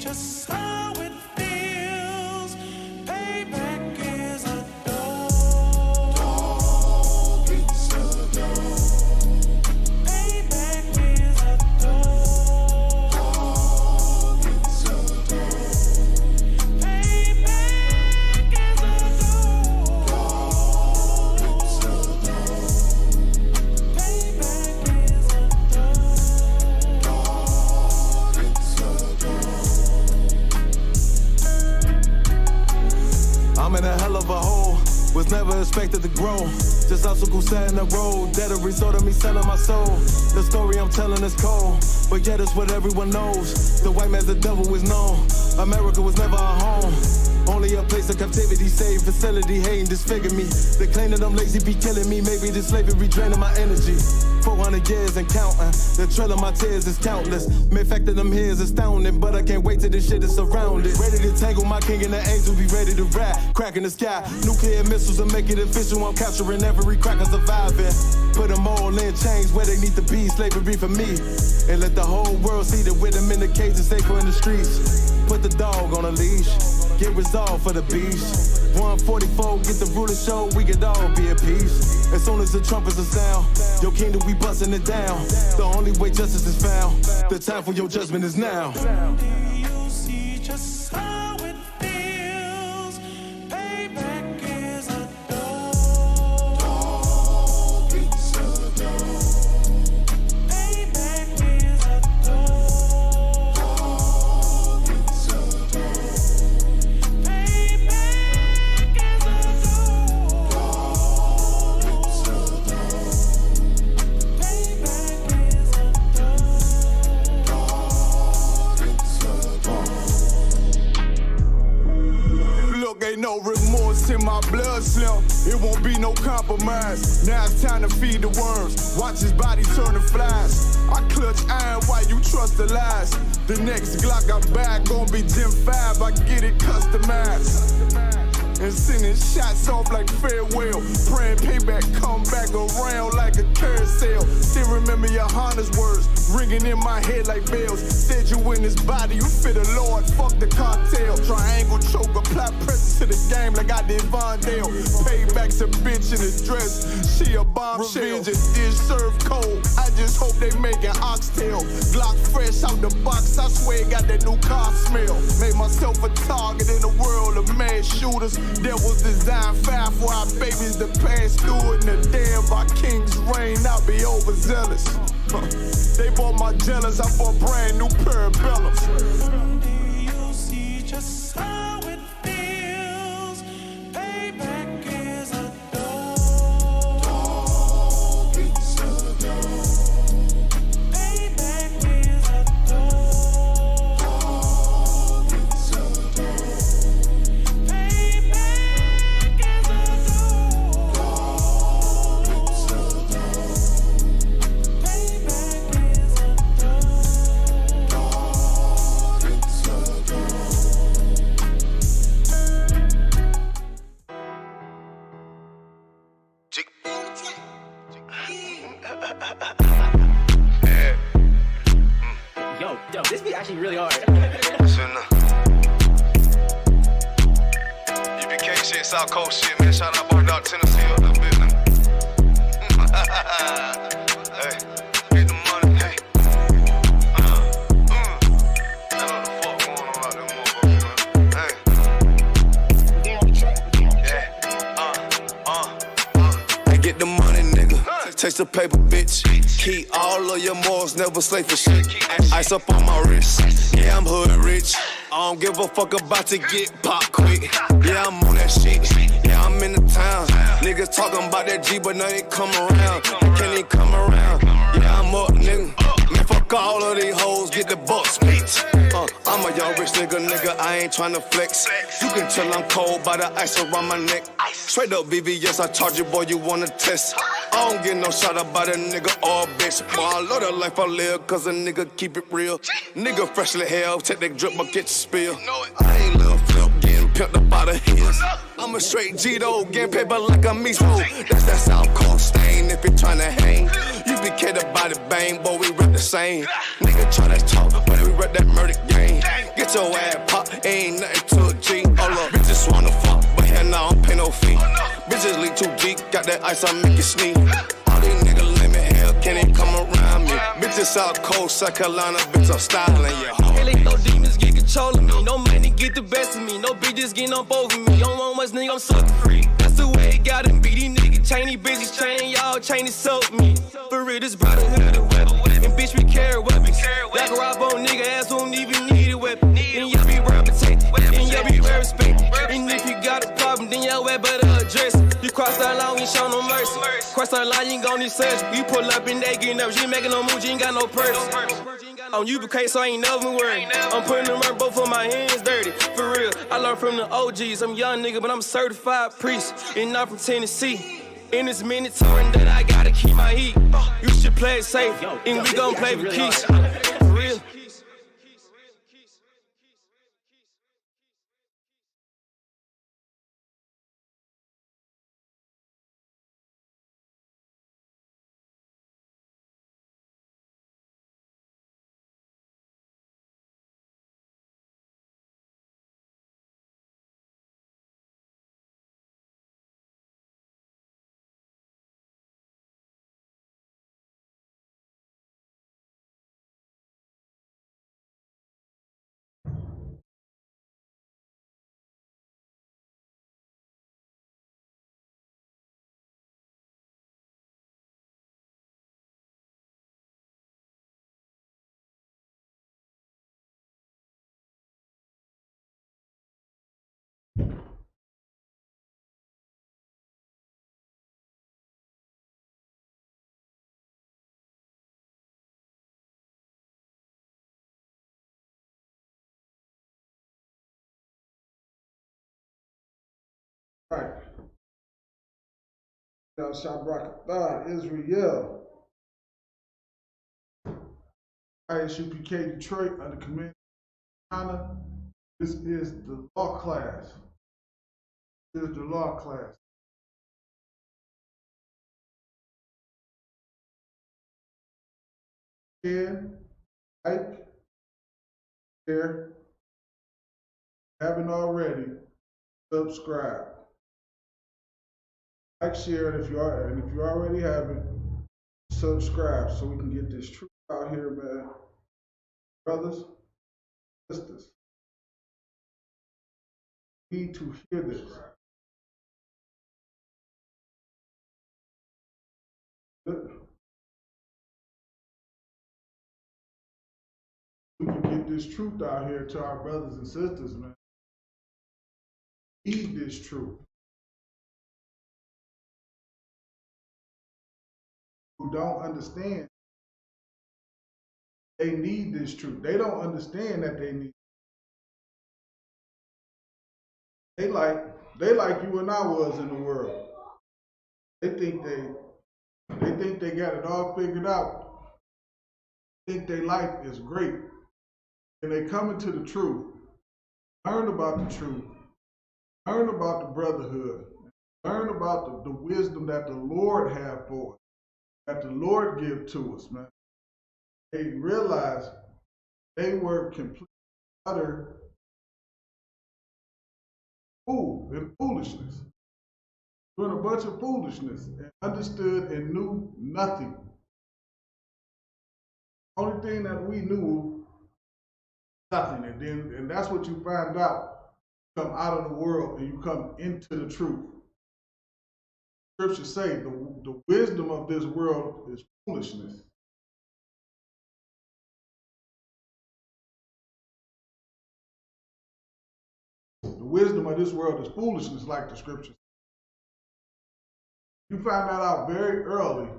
just how it feels. Payback is a dog. Dog, it's a dog. Payback is a dog. Dog, it's a dog. Payback is a dog. Dog, it's a dog. Payback is a dog. Dog, it's a dog. I'm in a hell of a hole, was never expected to grow. Just obstacles set in the road, that a result of me selling my soul. The story I'm telling is cold, but yet it's what everyone knows. The white man's the devil is known. America was never our home, only a place of captivity, safe facility, hating disfigure me. They claim that I'm lazy, be killing me. Maybe this slavery draining my energy. 400 years and counting, the trail of my tears is countless. Main fact that I'm here is astounding, but I can't wait till this shit is surrounded. Ready to tangle my king and the angel, be ready to rap. Crack in the sky, nuclear missiles and make it official. I'm capturing every cracker surviving. Put them all in chains where they need to be, slavery for me. And let the whole world see that with them in the cage and safer in the streets. Put the dog on a leash, get resolved for the beast. 144, get the ruler show, we could all be at peace. As soon as the trumpets are sound, your kingdom we busting it down. The only way justice is found, the time for your judgment is now. Do you see just how it feels? Payback is a dog. Dog, it's a dog. Payback is a dog. Dog, it's a dog. Payback is a dog. Dog, it's a dog. Payback is a dog. Dog, it's a dog. Look, ain't no remorse in my blood slim. It won't be no compromise. Now it's time to feed the worms. Watch his body turn to flies. I clutch iron while you trust the lies. The next Glock I buy gon' be Gen 5. I get it customized. And sending shots off like farewell. Praying payback come back around like a carousel. Still remember your Honda's words ringing in my head like bells. Said you in his body, you fit a Lord, fuck the cartel. Triangle choke, apply pressure to the game like I did Vondale. Payback's a bitch in a dress, she a bombshell. Revenge is dish served cold, I just hope they making oxtail. Glock fresh out the box, I swear it got that new car smell. Made myself a target in a world of mad shooters. That was designed fire for our babies to pass through it. And the day of our king's reign, I'll be overzealous. They bought my jealous, I bought brand new parabellums. Do you see just how it feels? Payback is a dog. Dog, it's a dog. Payback is a dog. Dog, it's a dog. Payback is a dog. Dog, it's a dog. Payback is a dog. Dog, it's a dog. Yo, this beat actually really hard. UPK shit, South Coast shit, man. Shout out Bar Dog, Tennessee, up that business. Hey, get the money, hey. I know the fuck going on out there, motherfucker, man. Hey. I get the money, nigga. Taste the paper, bitch. Keep all of your morals, never slave for shit. Ice up on my wrist. Yeah, I'm hood rich. I don't give a fuck about to get pop quick. Yeah, I'm on that shit. Yeah, I'm in the town. Niggas talking about that G, but now they come around. They can't even come around. Yeah, I'm up, nigga. Man, fuck all of these hoes, get the bucks, bitch. I'm a young rich nigga, I ain't tryna flex. You can tell I'm cold by the ice around my neck. Straight up BBS, I charge you, boy, you wanna test. I don't get no shot about a nigga or a bitch. Boy, I love the life I live, cause a nigga keep it real. Nigga freshly hell, take that drip, but get spill. I ain't little flip, getting pimped up out of his. I'm a straight G though, getting paper like a Miso. That's that South Coast stain if you tryna hang. You be catered by the bang, boy, we rep the same. Nigga try to talk, but we rep that murder game. Get your ass pop, ain't nothing to a G. Oh look, bitches wanna fuck, but hell no, I don't pay no fee. Bitches leak too deep, got that ice, I make it sneeze. All these niggas lame as hell, can't even come around me. Bitches South Coast, South Carolina, bitch, I'm styling, yeah. Hell ain't no demons get control of me. No money get the best of me. No bitches getting up over me. Don't want much, nigga, I'm sucker free. That's the way it gotta be. These niggas chain, these bitches chain, y'all chain is soak me. For real, this brotherhood of weapon. And bitch, we carry weapons. Like a rob on nigga ass, don't even need a weapon. And y'all be well protected. And y'all be well respected. And if you got a problem, then y'all well better address it. You cross that line, we ain't show no mercy. Cross that line, you ain't gon' need search. You pull up and they get nervous. You ain't making no moves, you ain't got no purse. On you, okay, so I ain't never worried. I'm putting them on both of my hands dirty. For real, I learned from the OGs. I'm a young nigga, but I'm a certified priest. And I'm from Tennessee. In this mandatory that I gotta keep my heat. You should play it safe, and we gon' play for keeps. For real. Right. Shabrakatah, Israel. ISUPK Detroit under Commander China. This is the law class. This is the law class. Again, like, share, haven't already, subscribe. Like, share, and if you already haven't, subscribe so we can get this truth out here, man. Brothers, sisters, we need to hear this. We can get this truth out here to our brothers and sisters, man. Need this truth. Who don't understand, they need this truth. They don't understand that they need. They like you and I was in the world. They think they got it all figured out. They think their life is great. And they come into the truth, learn about the truth, learn about the brotherhood, learn about the wisdom that the Lord have for us, that the Lord give to us, man. They realize they were complete utter fool and foolishness, doing a bunch of foolishness, and understood and knew nothing. Only thing that we knew, nothing. And that's what you find out. You come out of the world and you come into the truth. Scriptures say the wisdom of this world is foolishness. The wisdom of this world is foolishness, like the scriptures. You find that out very early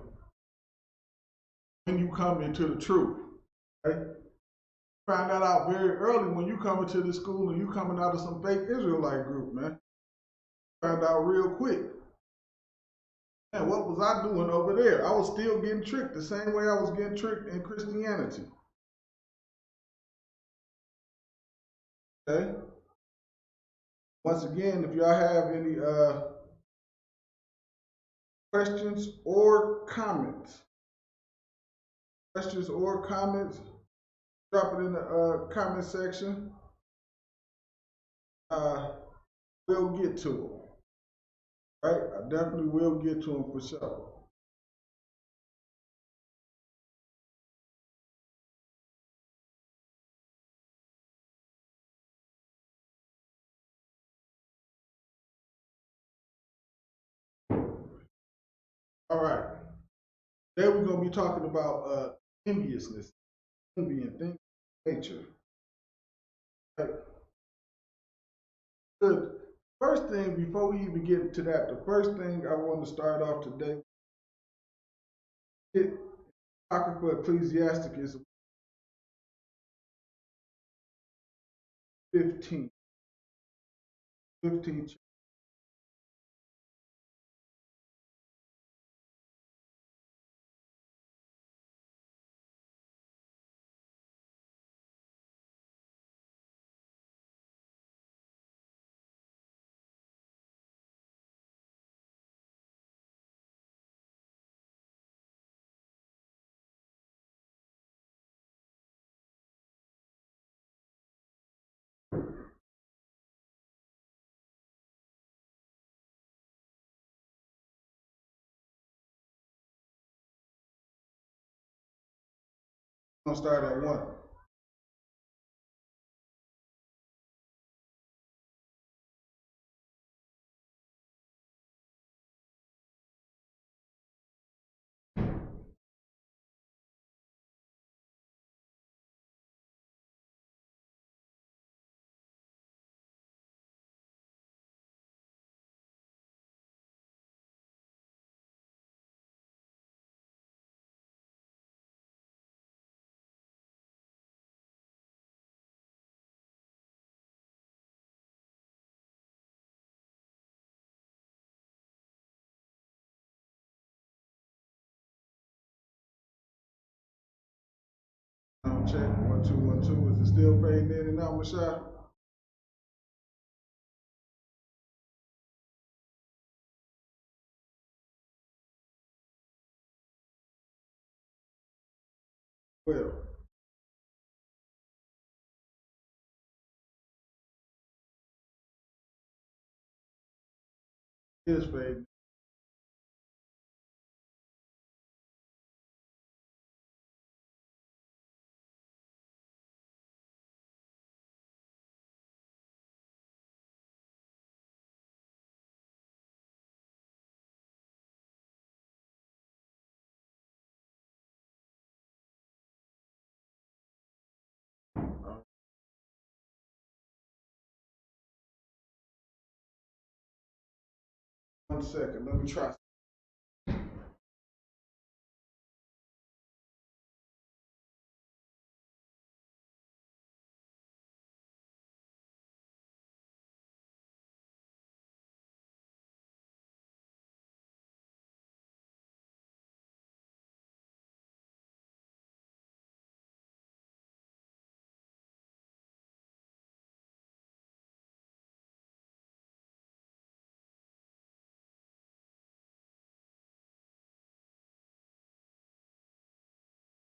when you come into the truth. Right? You find that out very early when you come into the school and you coming out of some fake Israelite group, man. You find out real quick. Man, what was I doing over there? I was still getting tricked the same way I was getting tricked in Christianity. Okay? Once again, if y'all have any questions or comments, drop it in the comment section. we'll get to them. Right? I definitely will get to them for sure. All right. Today we're gonna be talking about enviousness, envy, and things of nature. Right? The first thing, before we even get to that, the first thing I want to start off today, Apocrypha Ecclesiasticus 15. 15. I'm gonna start at 1. Check 1 2 1 2. Is it still fading in and out, Michelle? Well, it is fading. Uh, 1 second. Let me try.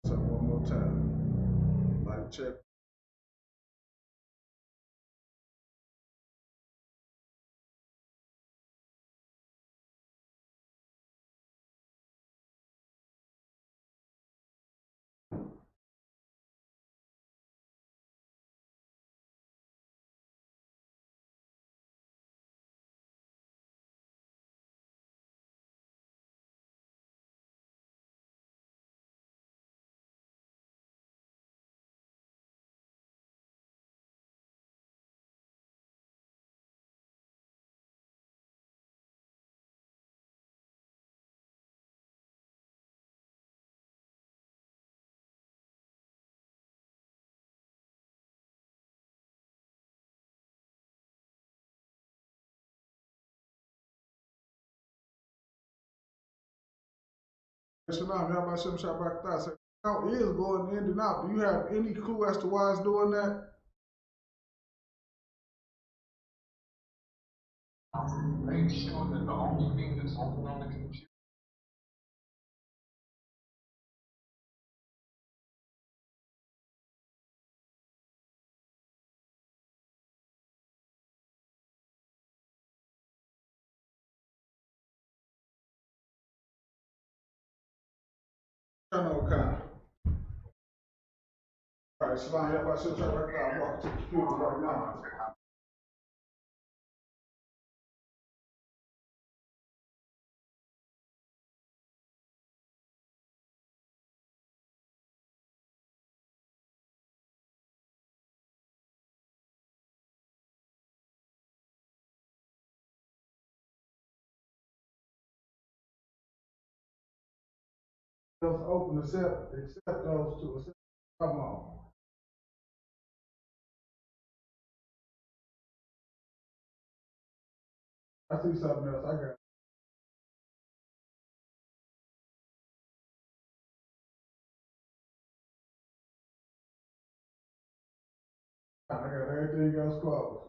So one more time. Mic check. Shalom, y'all about Shem Shabbat Thoughts. Now is going in and out. Do you have any clue as to why it's doing that? Make sure that the only thing that's open on the computer Salon, everybody sit right now. I'm walking to the field right now. Those open accept those to accept. Come on. I see something else. I got everything else closed.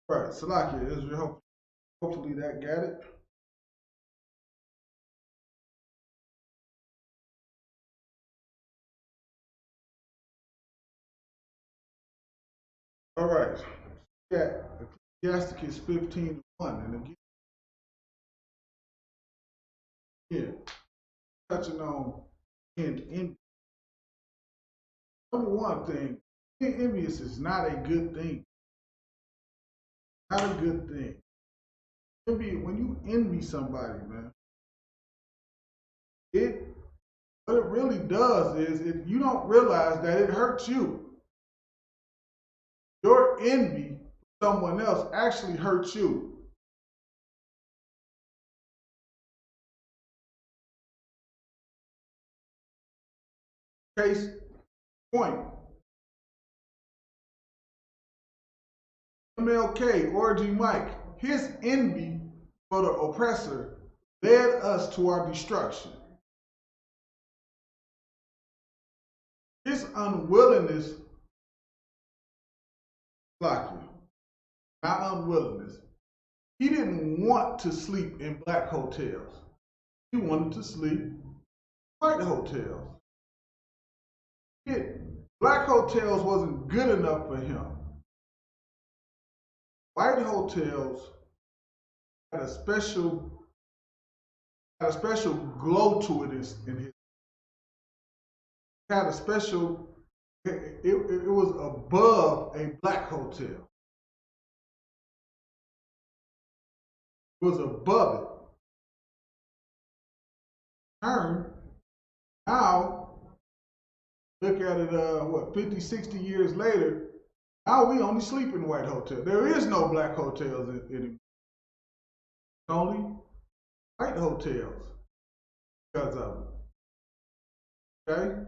Right, Salakia, Israel. Hopefully that got it. All right. Yeah, Ecclesiasticus 15:1. And again, touching on in number one thing, being envious is not a good thing. Not a good thing. Envy, when you envy somebody, man, what it really does is you don't realize that it hurts you. Your envy for someone else actually hurts you. Case point, MLK, Orgy Mike, his envy for the oppressor led us to our destruction. His unwillingness, like you, not unwillingness, he didn't want to sleep in black hotels. He wanted to sleep in white hotels. Black hotels wasn't good enough for him. White hotels had a special glow to it in his. Had a special. It was above a black hotel. It was above it. Turn now. Look at it. 50, 60 years later. Now we only sleep in white hotels. There is no black hotels anymore. Only white hotels because of it. Okay?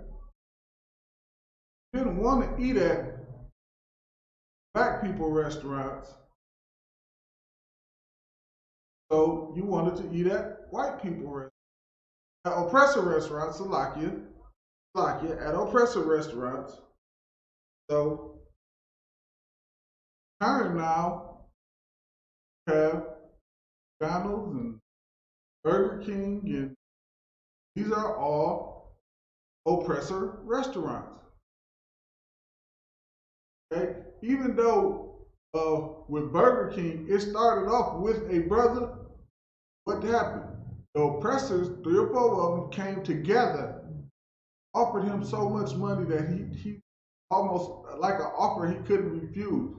You didn't want to eat at black people restaurants, so you wanted to eat at white people restaurants. At oppressor restaurants, Salakia, at oppressor restaurants. So, current now have McDonald's and Burger King, and these are all oppressor restaurants. Okay? Even though with Burger King, it started off with a brother, what happened? The oppressors, 3 or 4 of them, came together, offered him so much money that he almost like an offer he couldn't refuse.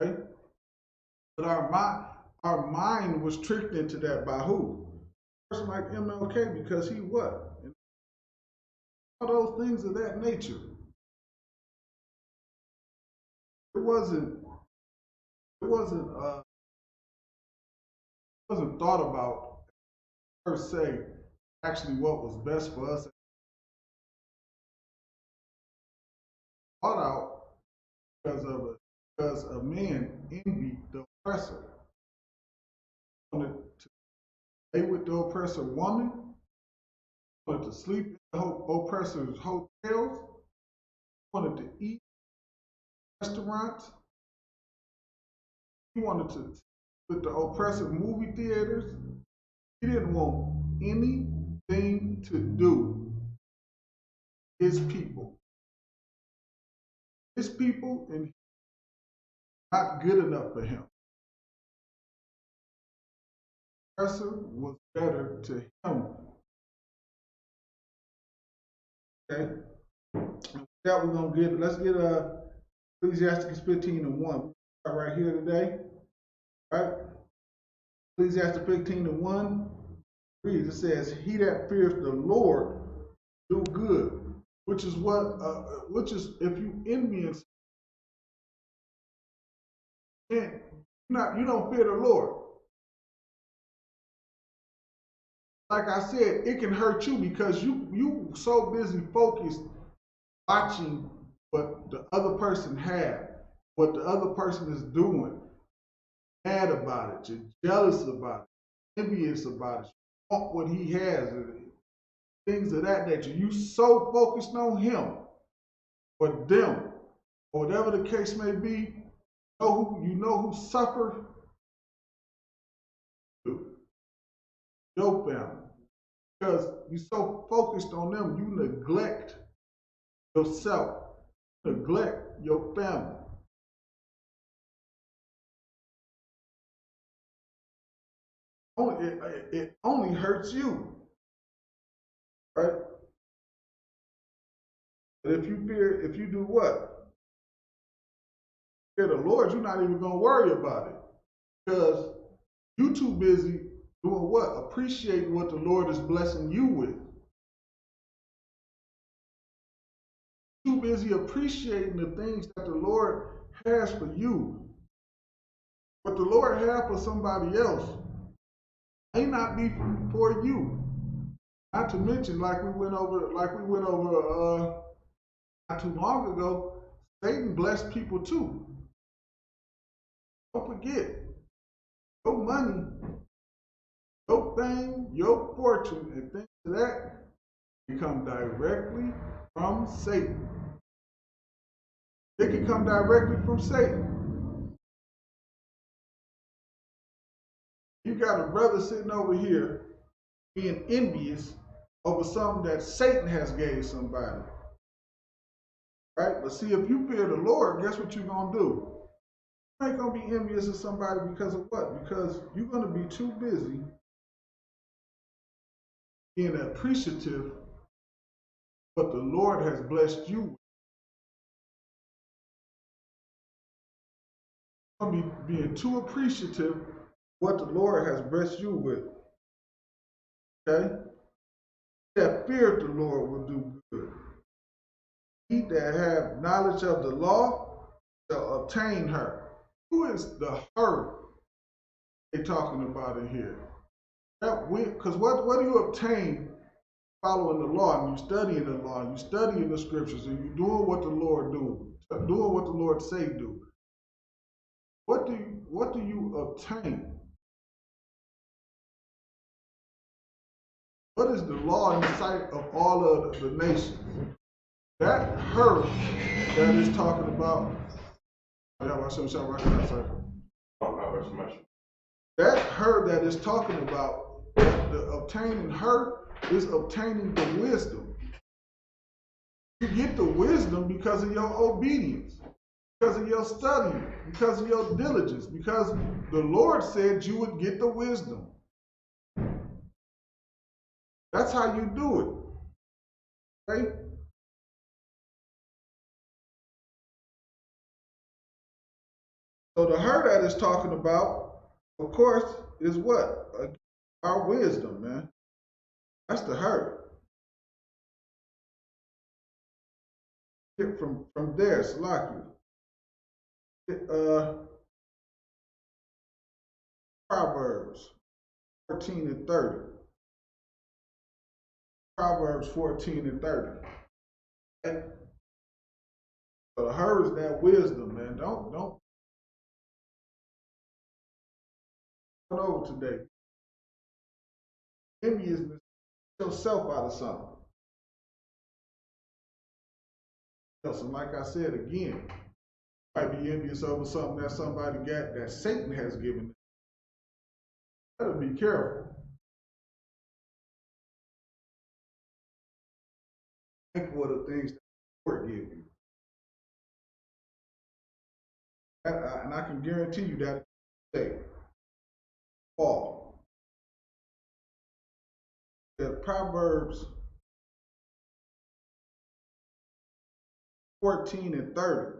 Okay? But our mind was tricked into that by who? A person like MLK, because he what? And all those things of that nature. It wasn't thought about per se actually what was best for us. Thought out because a man envied the oppressor. Wanted to stay with the oppressor woman, wanted to sleep in the oppressors' hotels, wanted to eat in restaurants, he wanted to with the oppressive movie theaters. He didn't want anything to do with his people. His people and not good enough for him. Oppressor was better to him. Okay? With that we're gonna let's get Ecclesiastes 15:1. Right here today. Right? Ecclesiastes 15:1 reads, it says, "He that fears the Lord do good," which is if you envious, you don't fear the Lord. Like I said, it can hurt you because you so busy focused watching what the other person had, what the other person is doing, mad about it, you're jealous about it, envious about it, you want what he has, things of that nature. You so focused on him or them, or whatever the case may be, you know who suffer? Your family. Because you're so focused on them, you neglect yourself, neglect your family. It only hurts you, right? But if you do what? Fear the Lord, you're not even gonna worry about it. Because you're too busy doing what? Appreciating what the Lord is blessing you with. Too busy appreciating the things that the Lord has for you. What the Lord has for somebody else may not be for you. Not to mention, like we went over not too long ago, Satan blessed people too. Don't forget, your money, your fame, your fortune, and things like that come directly from Satan. It can come directly from Satan. You got a brother sitting over here being envious over something that Satan has gave somebody. Right? But see, if you fear the Lord, guess what you're going to do? You ain't going to be envious of somebody because of what? Because you're going to be too busy being appreciative of what the Lord has blessed you with. You're going to be being too appreciative of what the Lord has blessed you with. Okay? He that feared the Lord will do good. He that have knowledge of the law shall obtain her. Who is the her they talking about in here? Because what do you obtain following the law, and you studying the law, and you studying the scriptures, and you doing what the Lord do, doing what the Lord say do? What do you obtain? What is the law in the sight of all of the nations? That her that is talking about. That her that is talking about, the obtaining her is obtaining the wisdom. You get the wisdom because of your obedience, because of your studying, because of your diligence, because the Lord said you would get the wisdom. That's how you do it. Okay? So the her that is talking about, of course, is what? Our wisdom, man. That's the her. Get from there, Salaki. Proverbs 14 and 30. Proverbs 14 and 30. And so the her is that wisdom, man. Don't over today. Enviousness yourself out of something. So like I said again, you might be envious over something that somebody got that Satan has given. You better be careful. Think for the things that the Lord give you. And I can guarantee you that Paul. The Proverbs 14 and 30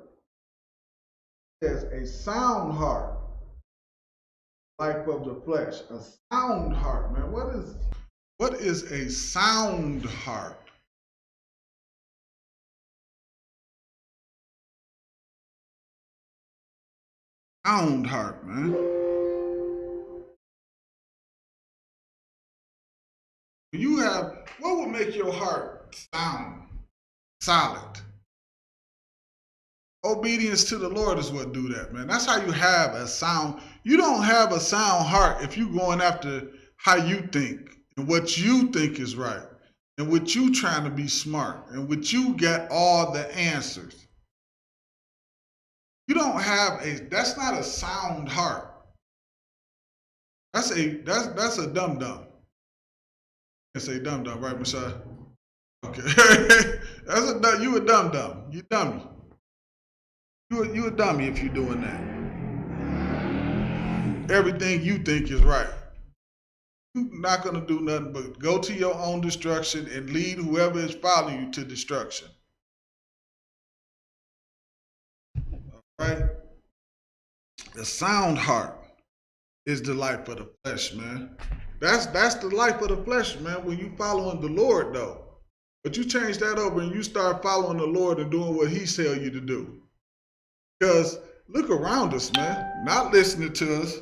says a sound heart, life of the flesh. A sound heart, man. What is a sound heart? Sound heart, man. What would make your heart sound solid? Obedience to the Lord is what do that, man. That's how you have a sound. You don't have a sound heart if you're going after how you think and what you think is right and what you trying to be smart and what you get all the answers. You don't have that's not a sound heart. That's a dum dum. I say dum dum, right, Michelle? Okay. You a dum dum. You dummy. You a dummy if you're doing that. Everything you think is right. You're not gonna do nothing but go to your own destruction and lead whoever is following you to destruction. All right? The sound heart is the life of the flesh, man. That's the life of the flesh, man, when you following the Lord, though. But you change that over and you start following the Lord and doing what he tells you to do. Because look around us, man. Not listening to us,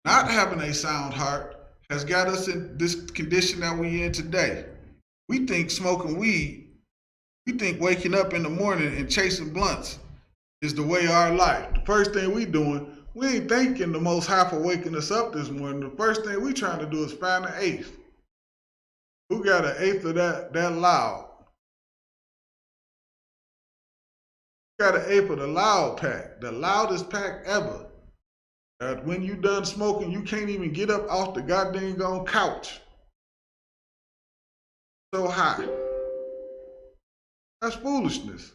not having a sound heart has got us in this condition that we're in today. We think smoking weed, we think waking up in the morning and chasing blunts is the way of our life. The first thing we doing, we ain't thanking the Most High for waking us up this morning. The first thing we trying to do is find an eighth. Who got an eighth of that loud? Got an eighth of the loud pack, the loudest pack ever. That when you done smoking, you can't even get up off the goddamn couch. So high. That's foolishness.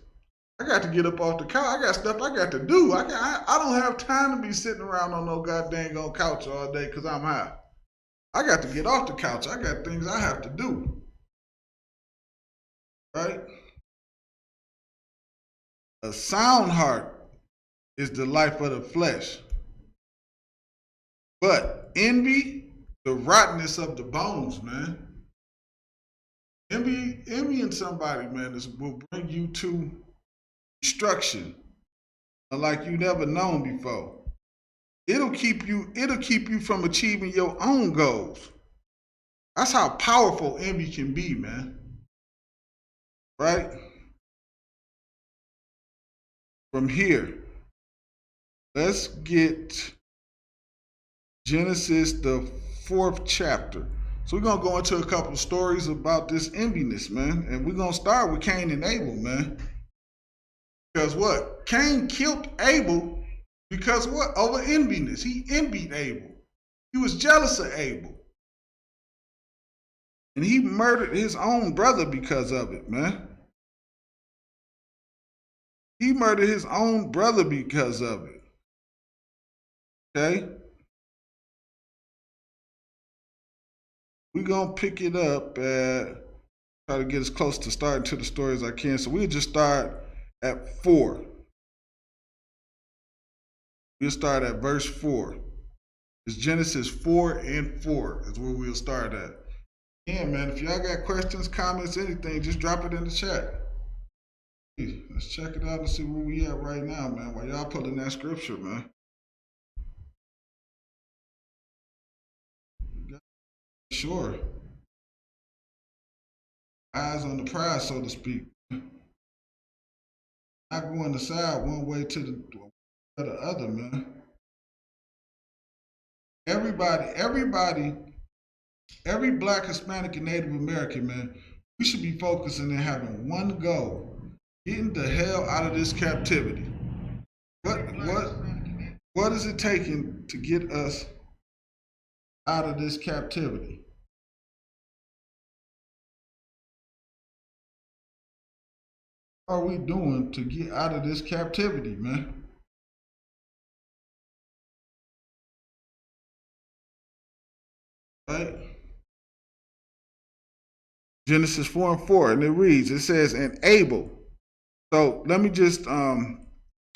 I got to get up off the couch. I got stuff I got to do. I don't have time to be sitting around on no goddamn couch all day because I'm high. I got to get off the couch. I got things I have to do. Right? A sound heart is the life of the flesh. But envy, the rottenness of the bones, man. Envying somebody, man, will bring you to destruction like you never known before. It'll keep you from achieving your own goals. That's how powerful envy can be, man. Right? From here, let's get Genesis, the 4th chapter. So we're going to go into a couple of stories about this enviness, man. And we're going to start with Cain and Abel, man. Because what? Cain killed Abel because what? Over enviness. He envied Abel. He was jealous of Abel. And he murdered his own brother because of it, man. He murdered his own brother because of it. Okay? We're going to pick it up at, try to get as close to starting to the story as I can. So we'll just start at 4. We'll start at verse 4. It's Genesis 4 and 4 is where we'll start at. Yeah, man, if y'all got questions, comments, anything, just drop it in the chat. Let's check it out and see where we at right now, man, while y'all pulling that scripture, man. Sure. Eyes on the prize, so to speak. Not going to side one way to the other, man. Everybody every Black, Hispanic, and Native American, man, we should be focusing and having one goal: getting the hell out of this captivity. What is it taking to get us out of this captivity? What are we doing to get out of this captivity, man? Right? Genesis 4:4, and it reads, it says, and Abel. So let me just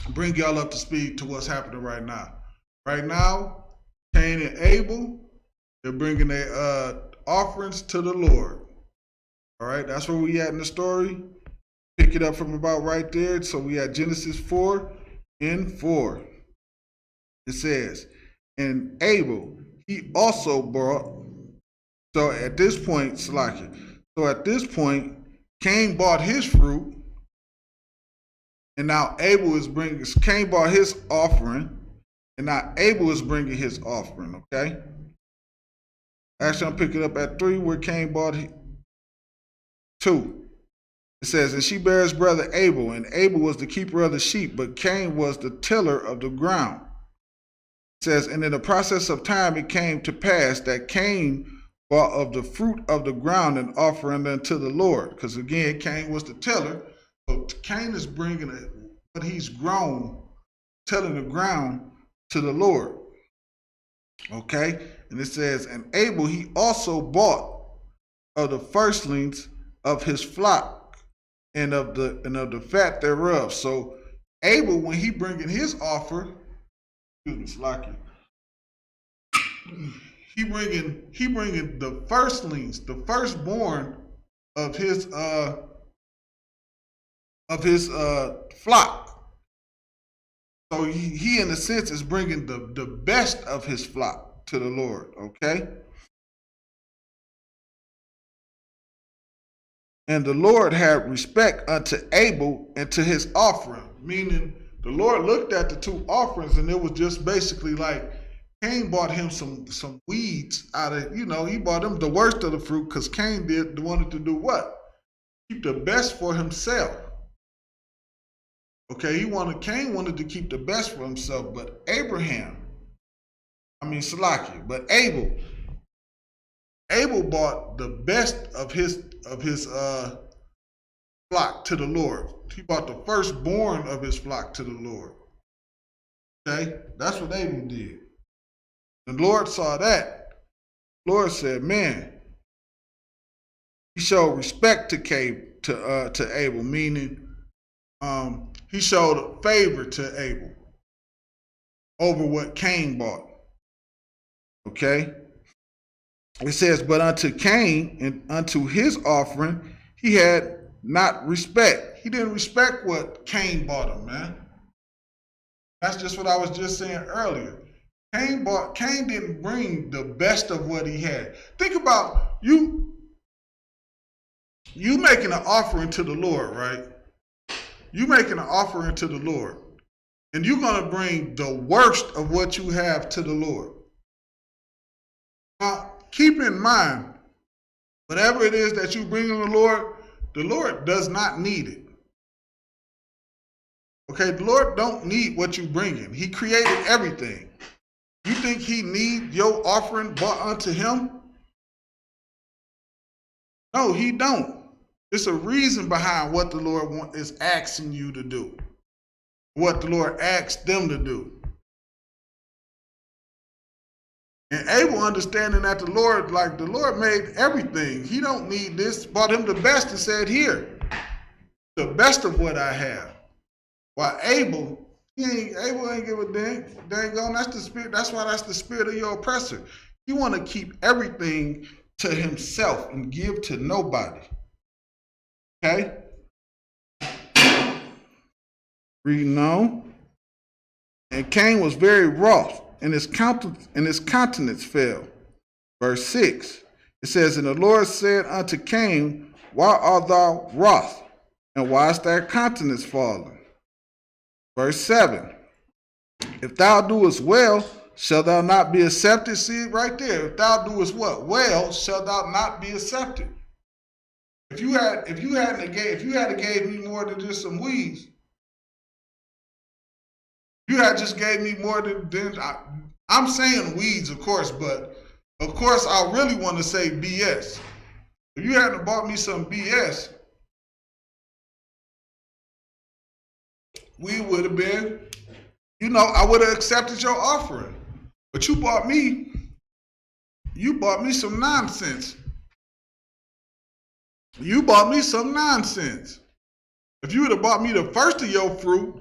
bring y'all up to speed to what's happening right now. Right now, Cain and Abel, they're bringing their offerings to the Lord. All right, that's where we at in the story. Pick it up from about right there. So we at Genesis 4:4. It says, and Abel, he also brought. So at this point, Cain bought his fruit, and now Cain bought his offering, and now Abel is bringing his offering, okay? Actually, I'm picking up at 3 where Cain bought 2. It says, and she bare his brother Abel, and Abel was the keeper of the sheep, but Cain was the tiller of the ground. It says, and in the process of time it came to pass that Cain bought of the fruit of the ground and offering unto the Lord. Because again, Cain was the tiller. So Cain is bringing what he's grown, tilling the ground to the Lord. Okay? And it says, and Abel, he also bought of the firstlings of his flock and of the fat thereof. So Abel, when he bringing his offer, excuse me, Slacky, he bringing the firstlings, the firstborn of his flock. So he in a sense is bringing the best of his flock to the Lord, okay? And the Lord had respect unto Abel and to his offering, meaning the Lord looked at the 2 offerings, and it was just basically like Cain bought him some weeds out of, he bought him the worst of the fruit, because Cain wanted to do what? Keep the best for himself. Okay, Cain wanted to keep the best for himself, but Abel bought the best of his flock to the Lord. He bought the firstborn of his flock to the Lord. Okay, that's what Abel did. The Lord saw that. The Lord said, man, he showed respect to Abel, meaning he showed favor to Abel over what Cain bought. Okay? It says, but unto Cain and unto his offering, he had not respect. He didn't respect what Cain bought him, man. That's just what I was just saying earlier. Cain didn't bring the best of what he had. Think about you making an offering to the Lord, right? You making an offering to the Lord, and you're going to bring the worst of what you have to the Lord. Now, keep in mind, whatever it is that you bring to the Lord does not need it. Okay, the Lord don't need what you bringing. He created everything. You think he need your offering brought unto him? No, he don't. It's a reason behind what the Lord is asking you to do. What the Lord asked them to do. And Abel understanding that the Lord made everything. He don't need this. Bought him the best and said, here, the best of what I have. While Abel ain't give a dang on. That's the spirit. That's why that's the spirit of your oppressor. He want to keep everything to himself and give to nobody. Okay? Reading on. And Cain was very wroth, and his countenance fell. Verse 6. It says, and the Lord said unto Cain, why art thou wroth? And why is thy countenance fallen? Verse 7. If thou doest well, shall thou not be accepted? See it right there. If thou doest what? Well, shall thou not be accepted? If you had gave me more than just some weeds, you had just gave me more than I'm saying weeds, of course, but of course I really want to say BS. If you hadn't bought me some BS, we would have been, I would have accepted your offering. But you bought me some nonsense. You bought me some nonsense. If you would have bought me the first of your fruit,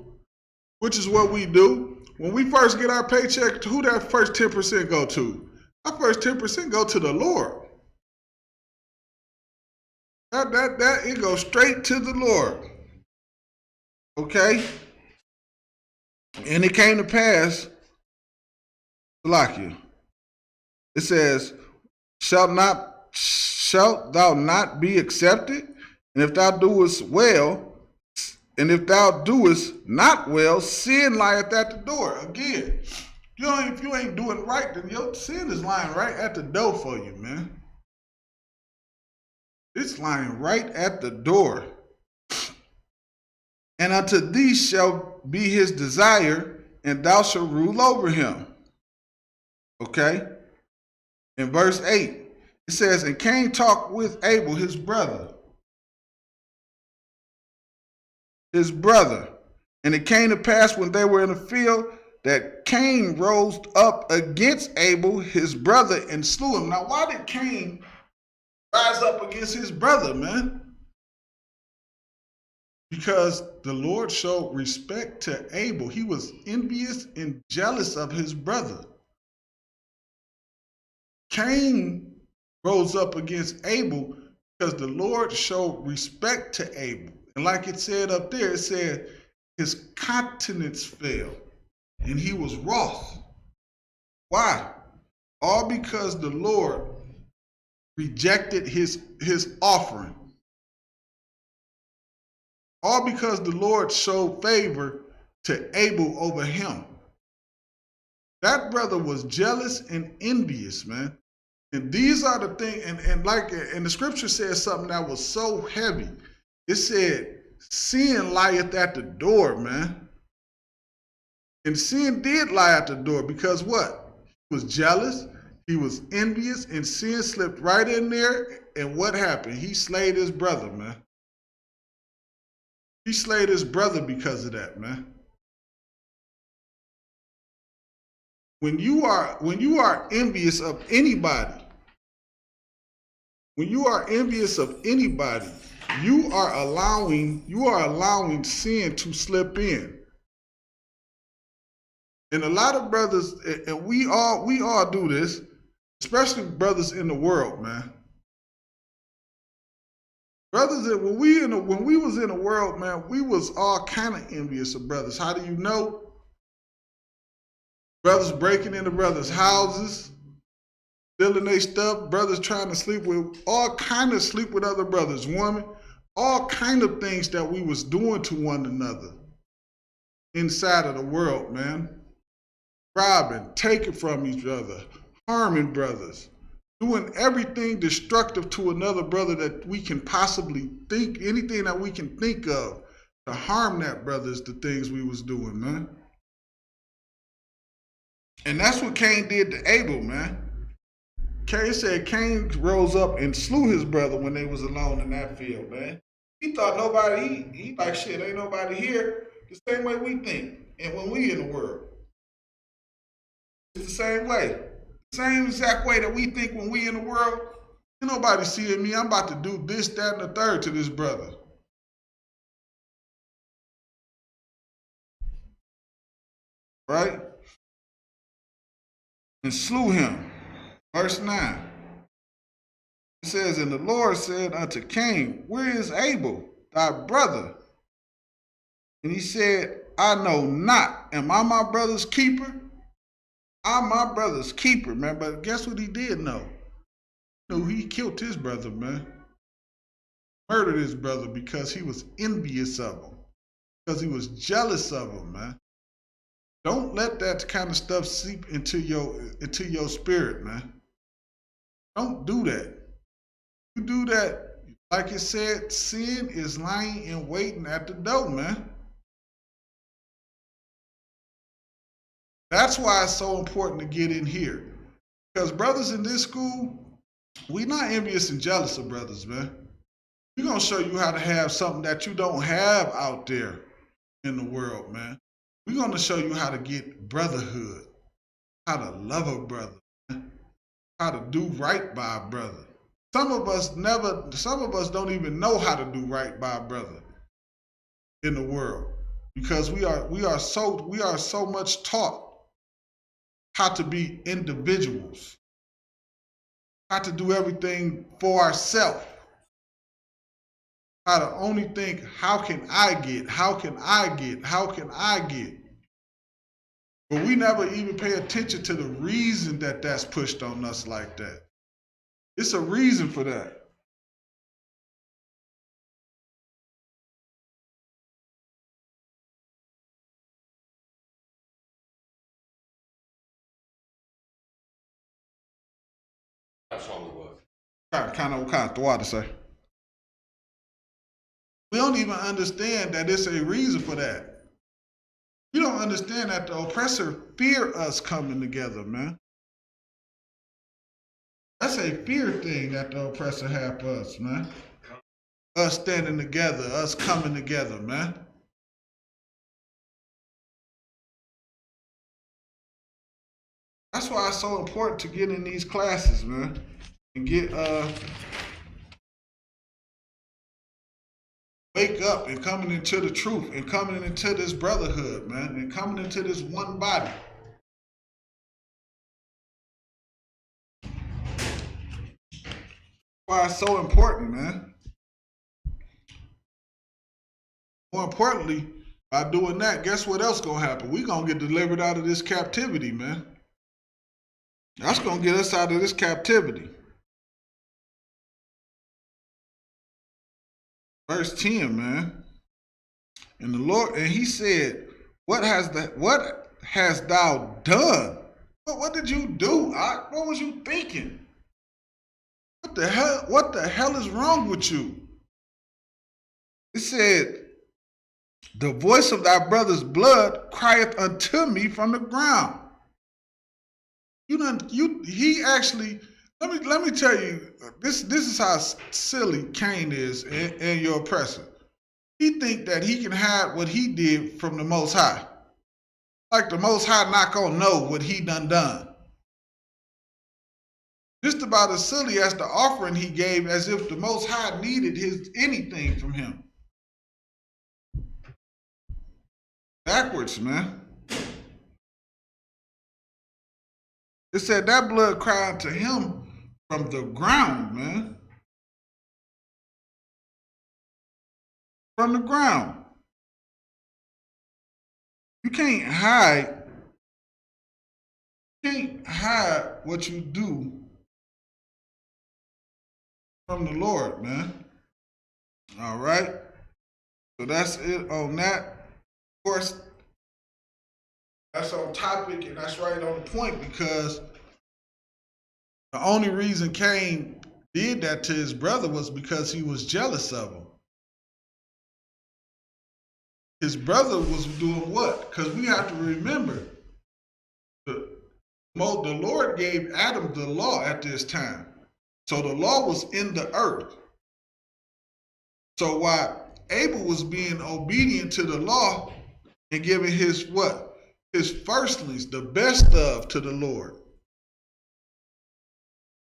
which is what we do, when we first get our paycheck, who that first 10% go to? Our first 10% go to the Lord. That it goes straight to the Lord. Okay? And it came to pass, Salakia. It says, shalt thou not be accepted? And if thou doest well, and if thou doest not well, sin lieth at the door. Again, if you ain't doing right, then your sin is lying right at the door for you, man. It's lying right at the door. And unto thee shall be his desire, and thou shalt rule over him. Okay? In verse 8, it says, and Cain talked with Abel, his brother. And it came to pass when they were in the field that Cain rose up against Abel, his brother, and slew him. Now, why did Cain rise up against his brother, man? Because the Lord showed respect to Abel. He was envious and jealous of his brother. Cain rose up against Abel because the Lord showed respect to Abel. And like it said up there, it said his countenance fell and he was wroth. Why? All because the Lord rejected his offering. All because the Lord showed favor to Abel over him. That brother was jealous and envious, man. And these are the things, and the scripture says something that was so heavy. It said, sin lieth at the door, man. And sin did lie at the door because what? He was jealous, he was envious, and sin slipped right in there. And what happened? He slayed his brother, man. He slayed his brother because of that, man. When you are envious of anybody, you are allowing sin to slip in. And a lot of brothers, and we all do this, especially brothers in the world, man. Brothers, when we was in the world, man, we was all kind of envious of brothers. How do you know? Brothers breaking into brothers' houses, stealing their stuff, brothers trying to sleep with other brothers' women, all kind of things that we was doing to one another inside of the world, man. Robbing, taking from each other, harming brothers, doing everything destructive to another brother that we can possibly think, anything that we can think of to harm that brother is the things we was doing, man. And that's what Cain did to Abel, man. Cain said Cain rose up and slew his brother when they was alone in that field, man. He thought nobody, he like, shit, ain't nobody here. The same way we think, and when we in the world. It's the same way. Same exact way that we think when we in the world. Ain't nobody seeing me. I'm about to do this, that, and the third to this brother. Right? And slew him. Verse 9. It says, and the Lord said unto Cain, where is Abel, thy brother? And he said, I know not. Am I my brother's keeper? I'm my brother's keeper, man. But guess what he did know? No, he killed his brother, man. Murdered his brother because he was envious of him. Because he was jealous of him, man. Don't let that kind of stuff seep into your spirit, man. Don't do that. You do that, like it said, sin is lying and waiting at the door, man. That's why it's so important to get in here. Because brothers in this school, we not envious and jealous of brothers, man. We're going to show you how to have something that you don't have out there in the world, man. We're going to show you how to get brotherhood, how to love a brother, man, how to do right by a brother. Some of us don't even know how to do right by a brother in the world because we are so much taught how to be individuals, how to do everything for ourselves, how to only think, how can I get? But we never even pay attention to the reason that that's pushed on us like that. It's a reason for that. That's all it was. What kind of thought to say? We don't even understand that it's a reason for that. We don't understand that the oppressor fear us coming together, man. That's a fear thing that the oppressor have for us, man. Us standing together, us coming together, man. That's why it's so important to get in these classes, man, and get wake up and coming into the truth and coming into this brotherhood, man, and coming into this one body. Why it's so important, man. More importantly, by doing that, guess what else gonna happen? We gonna get delivered out of this captivity, man. That's gonna get us out of this captivity. Verse 10, man. And the Lord, and he said, what hast thou done? What did you do? What was you thinking? What the hell is wrong with you? It said, the voice of thy brother's blood crieth unto me from the ground. He actually, let me tell you, this is how silly Cain is and your oppressor. He think that he can hide what he did from the Most High. Like the Most High not gonna know what he done. Just about as silly as the offering he gave, as if the Most High needed anything from him. Backwards, man. It said that blood cried to him from the ground, man. From the ground. You can't hide what you do from the Lord, man. All right. So that's it on that. Of course, that's on topic and that's right on the point, because the only reason Cain did that to his brother was because he was jealous of him. His brother was doing what? Because we have to remember, the Lord gave Adam the law at this time. So the law was in the earth. So while Abel was being obedient to the law and giving his what? His firstlings, the best of, to the Lord.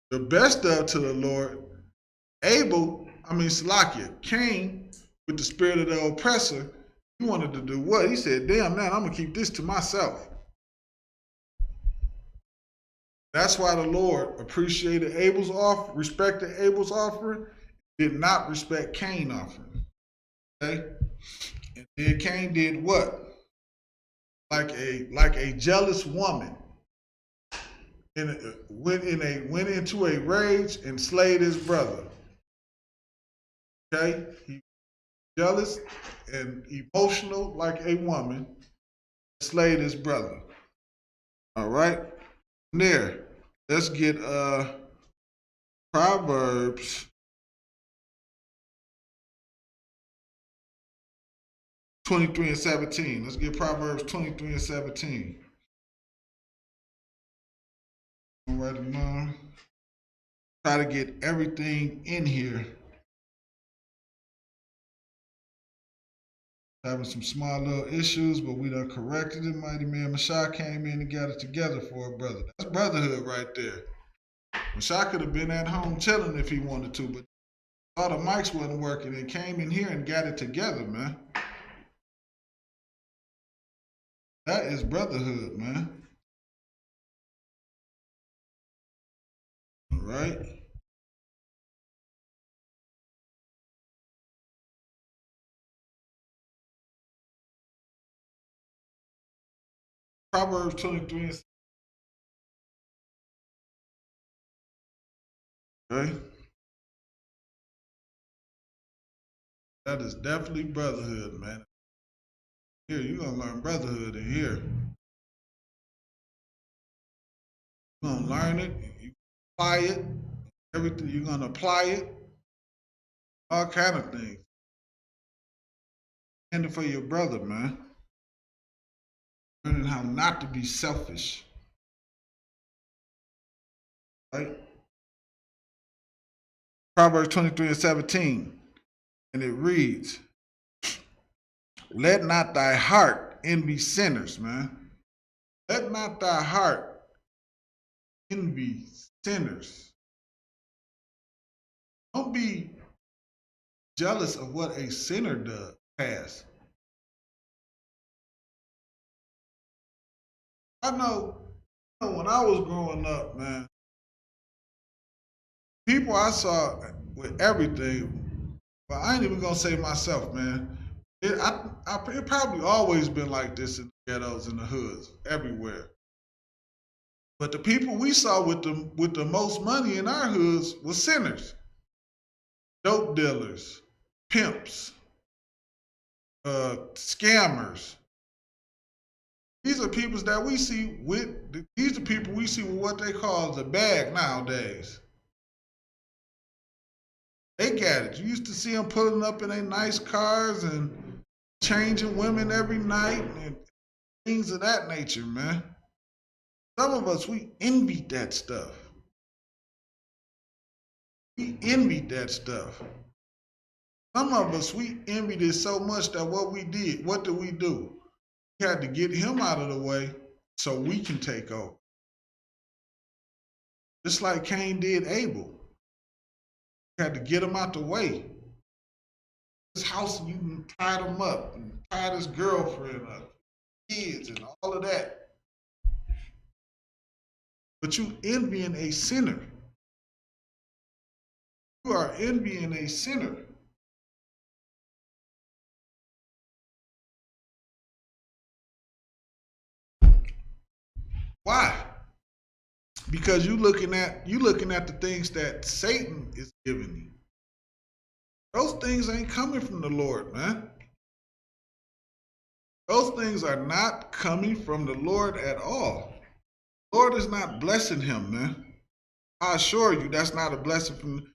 The best of to the Lord. Cain, with the spirit of the oppressor, he wanted to do what? He said, damn, man, I'm going to keep this to myself. That's why the Lord appreciated Abel's offering, respected Abel's offering, did not respect Cain's offering. Okay? And then Cain did what? Like a jealous woman, went into a rage and slayed his brother. Okay? He was jealous and emotional like a woman, slay this brother. All right. There. Let's get Proverbs 23 and 17. Let's get Proverbs 23 and 17. All right, Mom. Try to get everything in here. Having some small little issues, but we done corrected it. Mighty man Mashah came in and got it together for a brother. That's brotherhood right there. Mashah could have been at home chilling if he wanted to, but all the mics wasn't working and came in here and got it together, man. That is brotherhood, man. All right. Proverbs 23 and okay. That is definitely brotherhood, man. Here, you're gonna learn brotherhood in here. You're gonna learn it, you apply it, everything, you're gonna apply it, all kind of things. And for your brother, man. Learning how not to be selfish. Right? Proverbs 23 and 17. And it reads, let not thy heart envy sinners, man. Let not thy heart envy sinners. Don't be jealous of what a sinner has. I know when I was growing up, man, people I saw with everything, but I ain't even gonna say myself, man. It probably always been like this in the ghettos, in the hoods, everywhere. But the people we saw with the most money in our hoods was sinners, dope dealers, pimps, scammers. These are people that we see with. These are people we see with what they call the bag nowadays. They got it. You used to see them pulling up in their nice cars and changing women every night and things of that nature, man. Some of us, we envied that stuff. We envied that stuff. Some of us, we envied it so much that what did we do? We had to get him out of the way so we can take over. Just like Cain did Abel. We had to get him out the way. This house, you tied him up and tied his girlfriend up, kids and all of that. But you envying a sinner. You are envying a sinner. Why? Because you looking at the things that Satan is giving you. Those things ain't coming from the Lord, man. Those things are not coming from the Lord at all. The Lord is not blessing him, man. I assure you that's not a blessing from.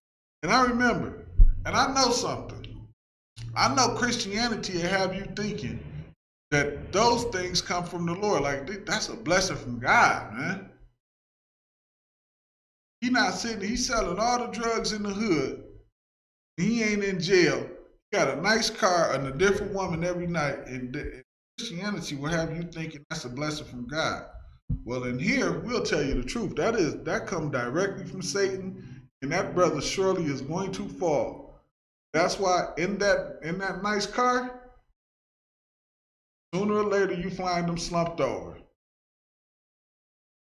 And I remember, and I know something. I know Christianity will have you thinking that those things come from the Lord. Like, that's a blessing from God, man. He's selling all the drugs in the hood. He ain't in jail. He got a nice car and a different woman every night. And Christianity will have you thinking that's a blessing from God. Well, in here, we'll tell you the truth. That comes directly from Satan, and that brother surely is going to fall. That's why in that nice car, sooner or later you find them slumped over.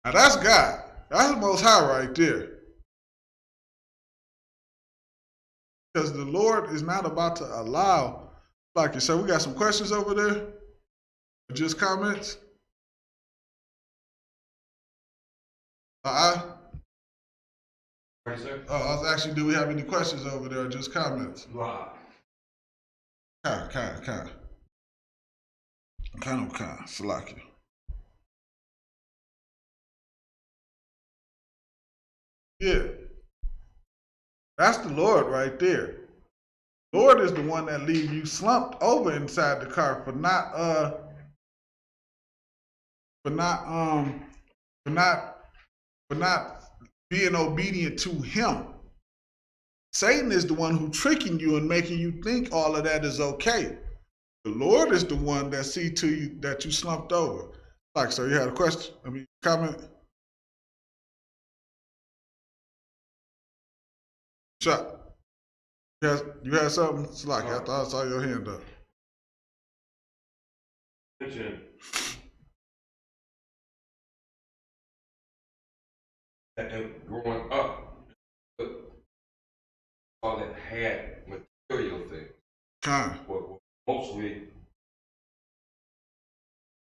Now that's God. That's the Most High right there. Because the Lord is not about to allow, like you said, we got some questions over there. Just comments. Ready, sir? Oh, I was actually, do we have any questions over there or just comments? Right. Kind. Salakia. Yeah. That's the Lord right there. Lord is the one that leave you slumped over inside the car for for not for not for not being obedient to him. Satan is the one who tricking you and making you think all of that is okay. The Lord is the one that see to you that you slumped over. Like, so you had a question? I mean, comment? Shot. You had something? It's like, I thought I saw your hand up. Mentioned that growing up, all that had material things were mostly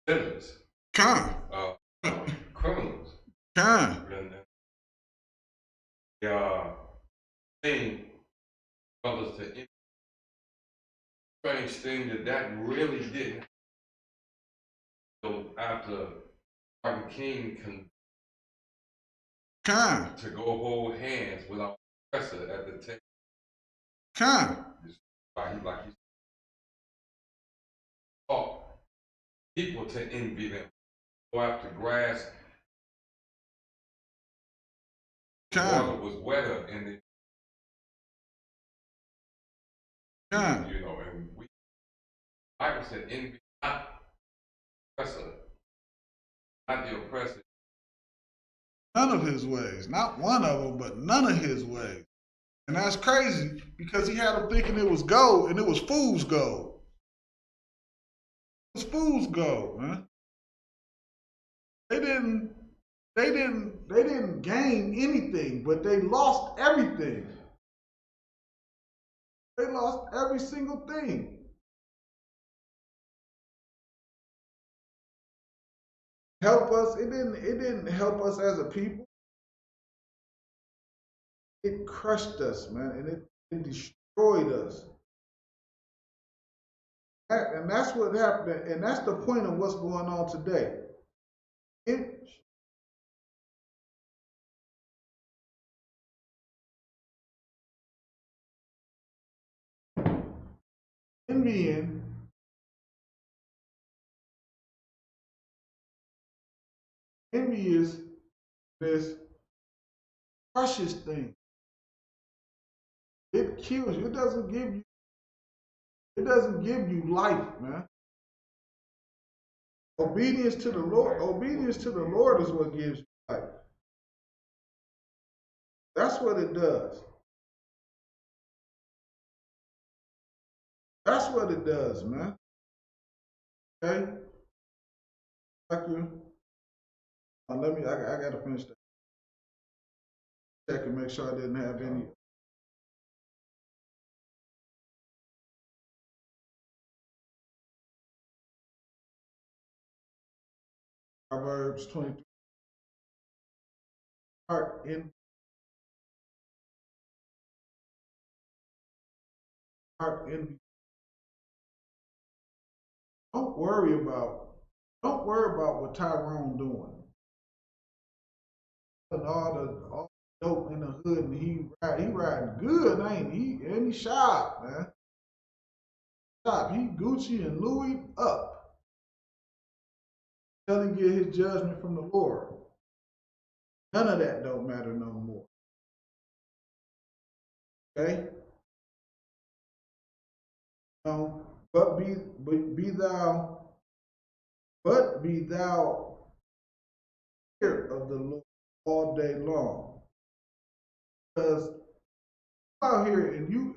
sinners, criminals. And they are saying others to any strange thing that really didn't. So after Martin King to go hold hands with our professor at the table. Like he taught people to envy them. Go after grass. The water was wetter and you know, and we Bible said envy not the oppressor, not the oppressor. None of his ways. Not one of them, but none of his ways. And that's crazy because he had them thinking it was gold and it was fool's gold. It was fool's gold, man. They didn't gain anything, but they lost everything. They lost every single thing. Help us, it didn't help us as a people. It crushed us, man, and it destroyed us. And that's what happened, and that's the point of what's going on today. Envying envy is this precious thing. It kills you. It doesn't give you life, man. Obedience to the Lord is what gives you life. That's what it does. That's what it does, man. Okay? Thank you. I gotta finish that. Check and make sure I didn't have any. Proverbs 23. Heart envy. Don't worry about what Tyrone doing. And all the dope in the hood, and he riding good, ain't he? And he sharp, man. Sharp. He Gucci and Louis up. Till he get his judgment from the Lord. None of that don't matter no more. Okay? But be thou fear of the Lord all day long. Because out here and you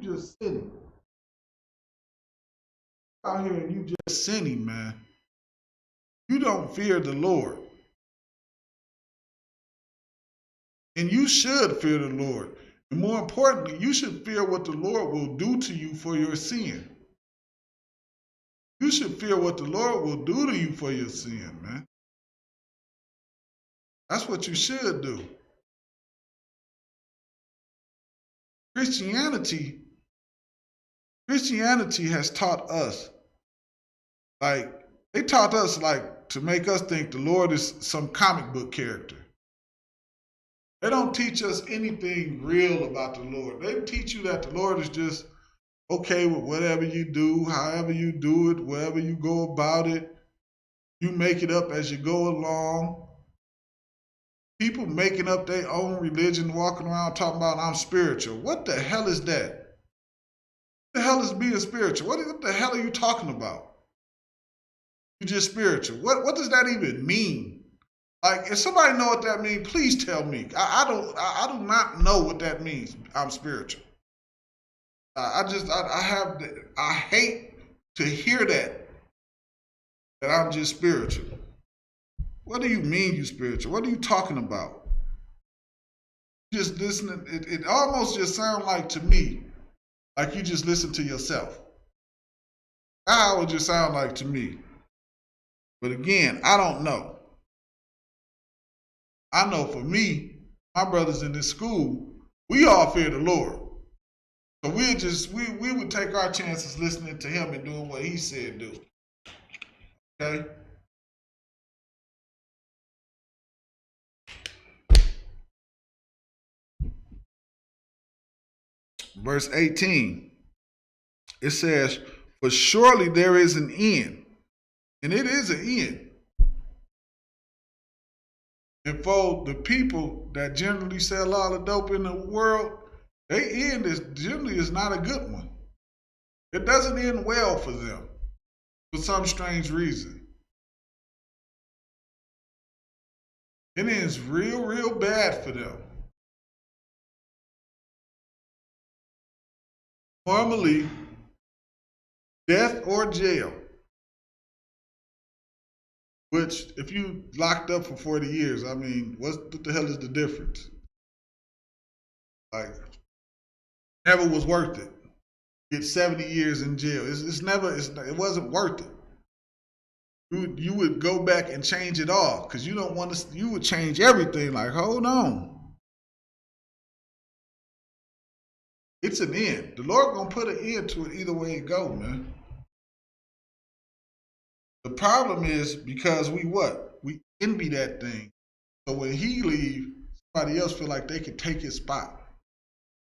just sinning. Out here and you just sinning, man. You don't fear the Lord. And you should fear the Lord. And more importantly, you should fear what the Lord will do to you for your sin. You should fear what the Lord will do to you for your sin, man. That's what you should do. Christianity has taught us, they taught us to make us think the Lord is some comic book character. They don't teach us anything real about the Lord. They teach you that the Lord is just okay with whatever you do, however you do it, wherever you go about it. You make it up as you go along. People making up their own religion, walking around talking about I'm spiritual. What the hell is that? What the hell is being spiritual? What the hell are you talking about? You're just spiritual. What does that even mean? Like, if somebody know what that means, please tell me. I do not know what that means. I'm spiritual. I hate to hear that I'm just spiritual. What do you mean you spiritual? What are you talking about? Just listening, it almost just sounds like to me, like you just listen to yourself. That's how it would just sound like to me. But again, I don't know. I know for me, my brothers in this school, we all fear the Lord. So we would take our chances listening to him and doing what he said do. Okay? Verse 18, it says, for surely there is an end, and it is an end. And for the people that generally sell all the dope in the world, their end generally is not a good one. It doesn't end well for them for some strange reason. It ends real, real bad for them. Normally, death or jail. Which, if you locked up for 40 years, I mean, what the hell is the difference? Like, never was worth it. Get 70 years in jail. It wasn't worth it. You would go back and change it all because you don't want to. You would change everything. Like, hold on. It's an end. The Lord gonna put an end to it either way it go, man. The problem is because we envy that thing. So when he leave, somebody else feel like they can take his spot.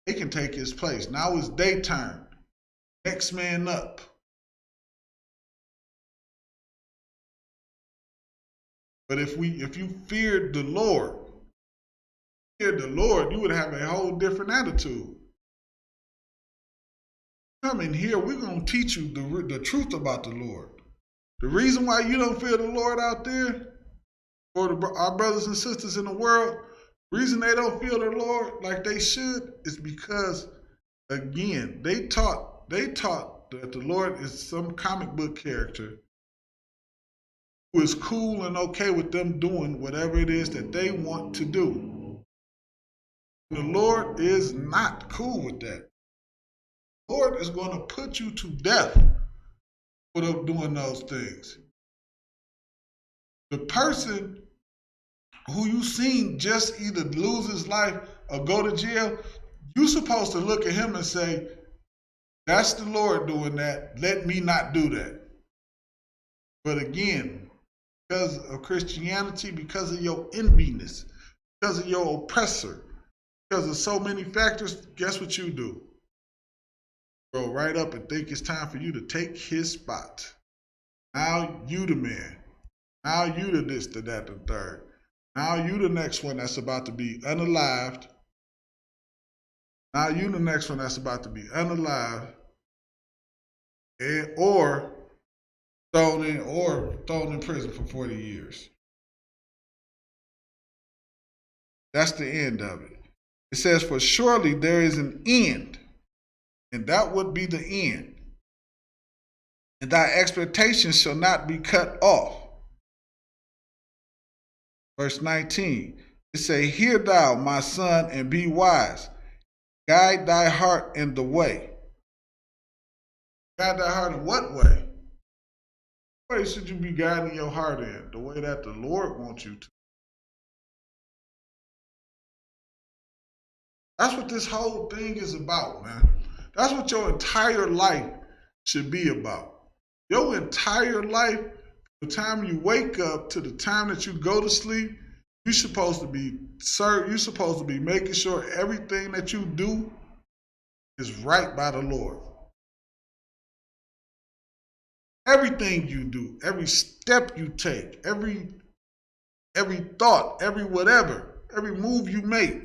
They can take his place. Now it's their turn. Next man up. But if you feared the Lord, you would have a whole different attitude. Come in here, we're going to teach you the truth about the Lord. The reason why you don't fear the Lord out there, or our brothers and sisters in the world, the reason they don't fear the Lord like they should is because, again, they taught that the Lord is some comic book character who is cool and okay with them doing whatever it is that they want to do. The Lord is not cool with that. The Lord is going to put you to death for doing those things. The person who you seen just either lose his life or go to jail, you're supposed to look at him and say, that's the Lord doing that. Let me not do that. But again, because of Christianity, because of your enviness, because of your oppressor, because of so many factors, guess what you do? Go right up and think it's time for you to take his spot. Now you the man. Now you the this, the that, the third. Now you the next one that's about to be unalived. Now you the next one that's about to be unalived. Or thrown in prison for 40 years. That's the end of it. It says, for surely there is an end. And that would be the end. And thy expectations shall not be cut off. Verse 19, it say, hear thou, my son, and be wise. Guide thy heart in the way. Guide thy heart in what way? What way should you be guiding your heart in? The way that the Lord wants you to. That's what this whole thing is about, man. That's what your entire life should be about. Your entire life, the time you wake up to the time that you go to sleep, You're supposed to be, sir, you're supposed to be making sure everything that you do is right by the Lord. Everything you do, every step you take, every thought, every whatever, every move you make,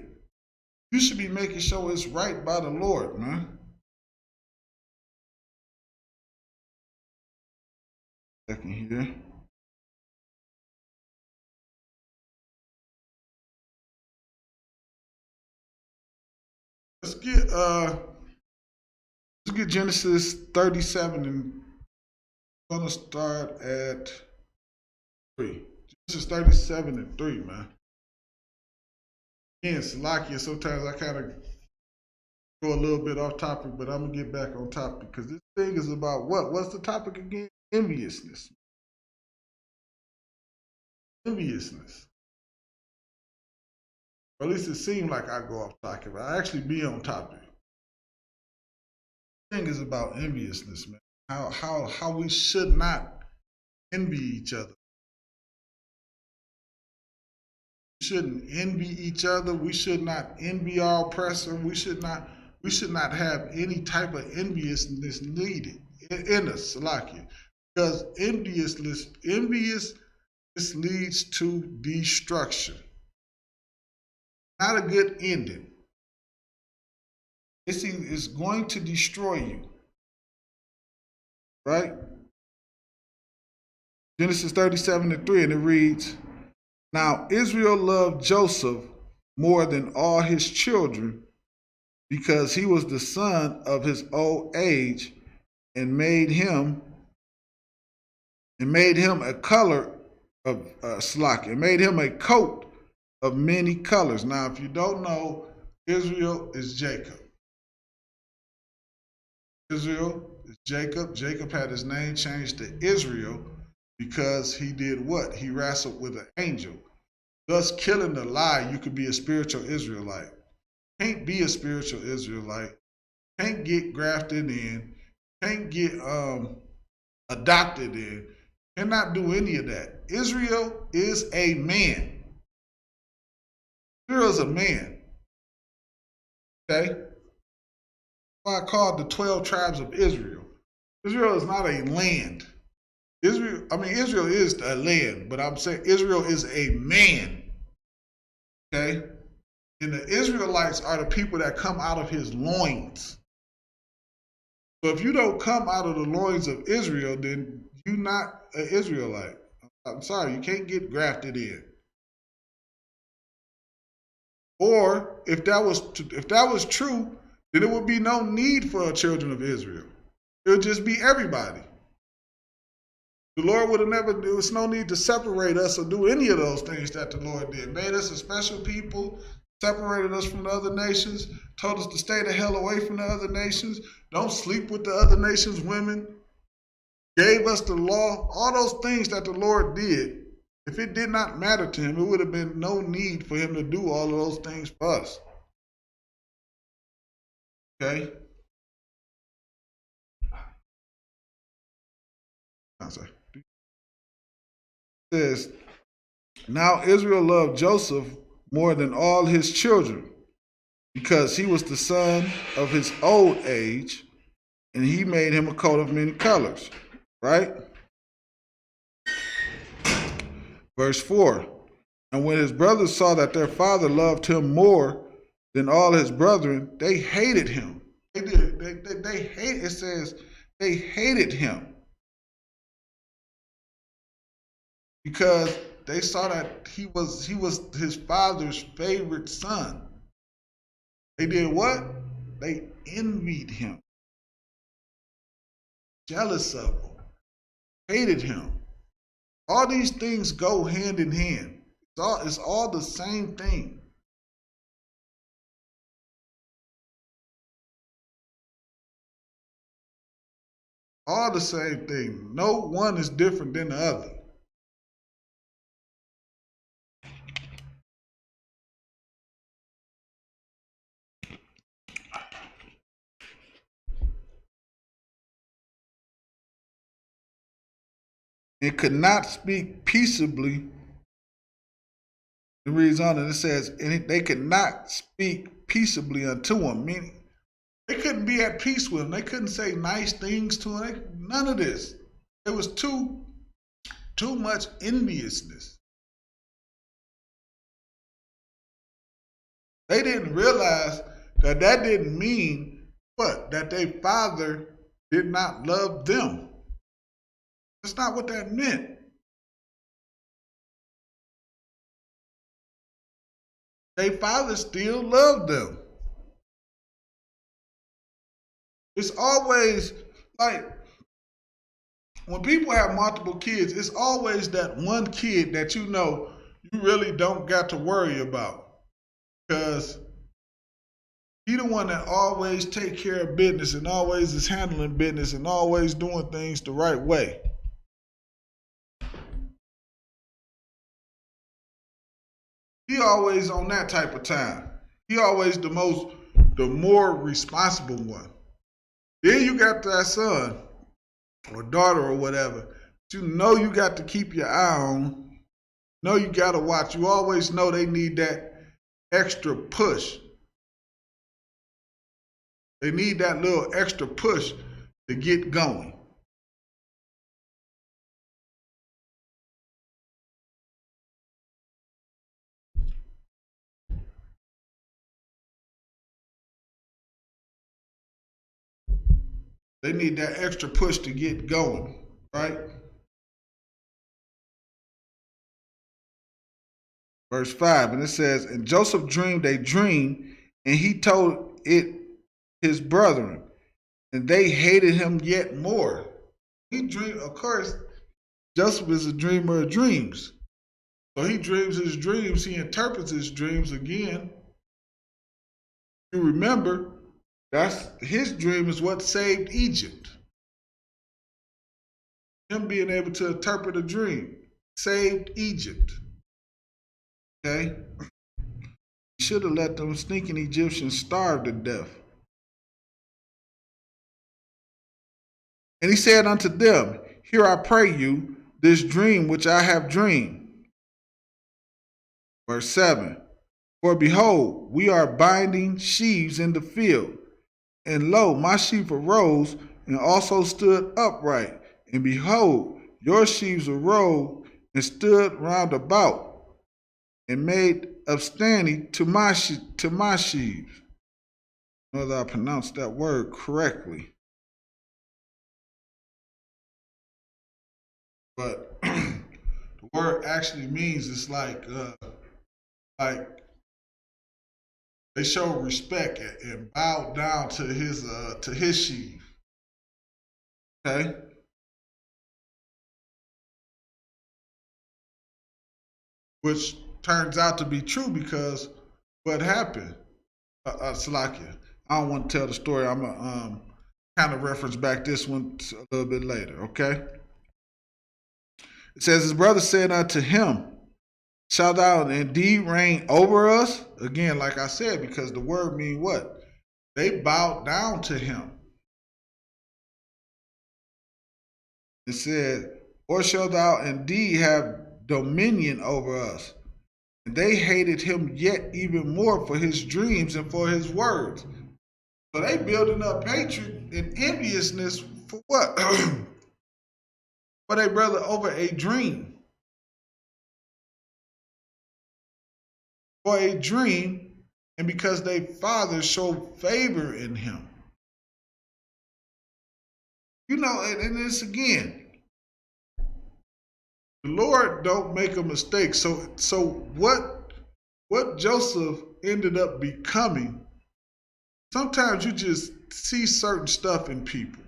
you should be making sure it's right by the Lord, man. Second here. Let's get Genesis 37 and I'm gonna start at 3. Genesis 37 and 3, man. Again, Salakia, sometimes I kind of go a little bit off topic, but I'm gonna get back on topic because this thing is about what? What's the topic again? Enviousness. Enviousness. Or at least it seems like I go off topic, but I actually be on topic. The thing is about enviousness, man. How we should not envy each other. We shouldn't envy each other. We should not envy our oppressor. We should not have any type of enviousness needed in us, Salakia. Because enviousness leads to destruction. Not a good ending. It's going to destroy you. Right? Genesis 37 and 3, and it reads, Now Israel loved Joseph more than all his children, because he was the son of his old age, and made him a color of slack, and made him a coat of many colors. Now, if you don't know, Israel is Jacob. Israel is Jacob. Jacob had his name changed to Israel because he did what? He wrestled with an angel. Thus, killing the lie, you could be a spiritual Israelite. Can't be a spiritual Israelite. Can't get grafted in. Can't get adopted in. Cannot do any of that. Israel is a man. Israel is a man. Okay? Why I called the 12 tribes of Israel. Israel is not a land. Israel is a land, but I'm saying Israel is a man. Okay? And the Israelites are the people that come out of his loins. So if you don't come out of the loins of Israel, then you're not an Israelite. I'm sorry, you can't get grafted in. Or if that was true, then there would be no need for children of Israel. It would just be everybody. The Lord would have never, there was no need to separate us or do any of those things that the Lord did. Made us a special people, separated us from the other nations, told us to stay the hell away from the other nations, don't sleep with the other nations' women, gave us the law, all those things that the Lord did. If it did not matter to him, it would have been no need for him to do all of those things for us. Okay? I'm sorry. It says, Now Israel loved Joseph more than all his children, because he was the son of his old age, and he made him a coat of many colors. Right? Verse 4. And when his brothers saw that their father loved him more than all his brethren, they hated him. They did. They hate. It says they hated him because they saw that he was his father's favorite son. They did what? They envied him, jealous of him, hated him. All these things go hand in hand. It's all the same thing. All the same thing. No one is different than the other. And could not speak peaceably It reads on and it says, and they could not speak peaceably unto him, meaning they couldn't be at peace with him. They couldn't say nice things to him. None of this. It was too much enviousness. They didn't realize that didn't mean what? That their father did not love them. That's not what that meant. Their father still loved them. It's always like when people have multiple kids, it's always that one kid that you know you really don't got to worry about. Because he the one that always take care of business and always is handling business and always doing things the right way. He always on that type of time. He always the more responsible one. Then you got that son or daughter or whatever. You know you got to keep your eye on. Know you got to watch. You always know they need that extra push. They need that little extra push to get going. They need that extra push to get going, right? Verse 5, and it says, and Joseph dreamed a dream, and he told it his brethren, and they hated him yet more. He dreamed, of course, Joseph is a dreamer of dreams. So he dreams his dreams, he interprets his dreams again. You remember, that's his dream is what saved Egypt. Him being able to interpret a dream saved Egypt. Okay? He should have let them sneaking Egyptians starve to death. And he said unto them, hear I pray you this dream which I have dreamed. Verse 7, for behold, we are binding sheaves in the field. And lo, my sheaf arose and also stood upright. And behold, your sheaves arose and stood round about and made upstanding to my sheaves. Whether I pronounced that word correctly. But the word actually means it's like they show respect and bow down to his sheaf. Okay? Which turns out to be true because what happened? Salakia. I don't want to tell the story. I'm going to kind of reference back this one a little bit later, okay? It says, his brother said unto him, shalt thou indeed reign over us? Again, like I said, because the word mean what? They bowed down to him. It said, or shalt thou indeed have dominion over us? And they hated him yet even more for his dreams and for his words. So they building up hatred and enviousness for what? For their brother over a dream. For a dream, and because their father showed favor in him. You know, and this again, the Lord don't make a mistake. So what Joseph ended up becoming, sometimes you just see certain stuff in people.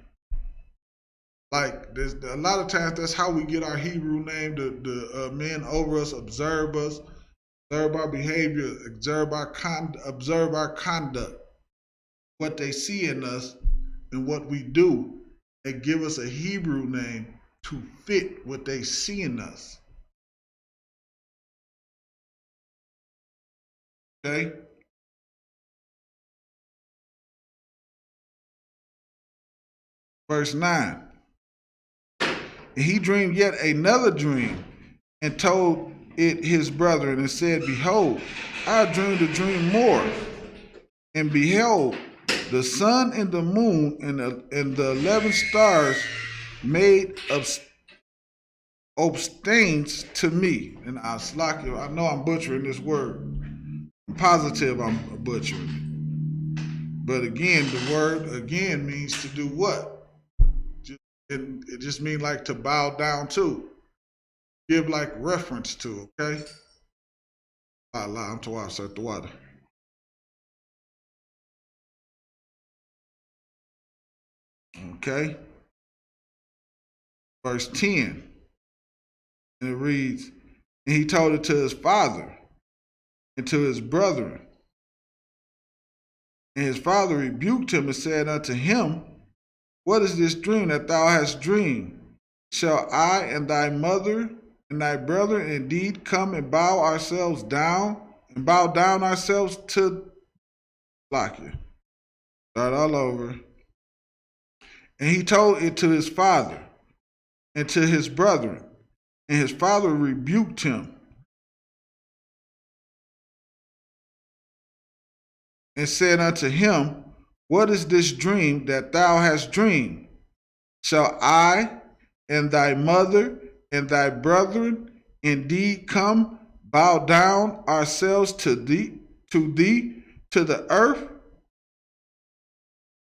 Like there's a lot of times that's how we get our Hebrew name. The men over us, observe our behavior, observe our conduct, what they see in us and what we do. They give us a Hebrew name to fit what they see in us. Okay? Verse 9. And he dreamed yet another dream and told it his brethren and said, Behold, I dreamed a dream more. And behold, the sun and the moon and the 11 stars made abstains to me. And I know I'm butchering this word. I'm positive I'm butchering it. But again, the word again means to do what? It just means like to bow down to. Give like reference to, okay? I'm to watch the water. Okay? Verse 10. And it reads, and he told it to his father and to his brethren. And his father rebuked him and said unto him, What is this dream that thou hast dreamed? Shall I and thy mother and thy brethren indeed come and bow down ourselves to Lakia? Start all over. And he told it to his father and to his brethren. And his father rebuked him and said unto him, What is this dream that thou hast dreamed? Shall I and thy mother and thy brethren indeed come bow down ourselves to thee, to the earth?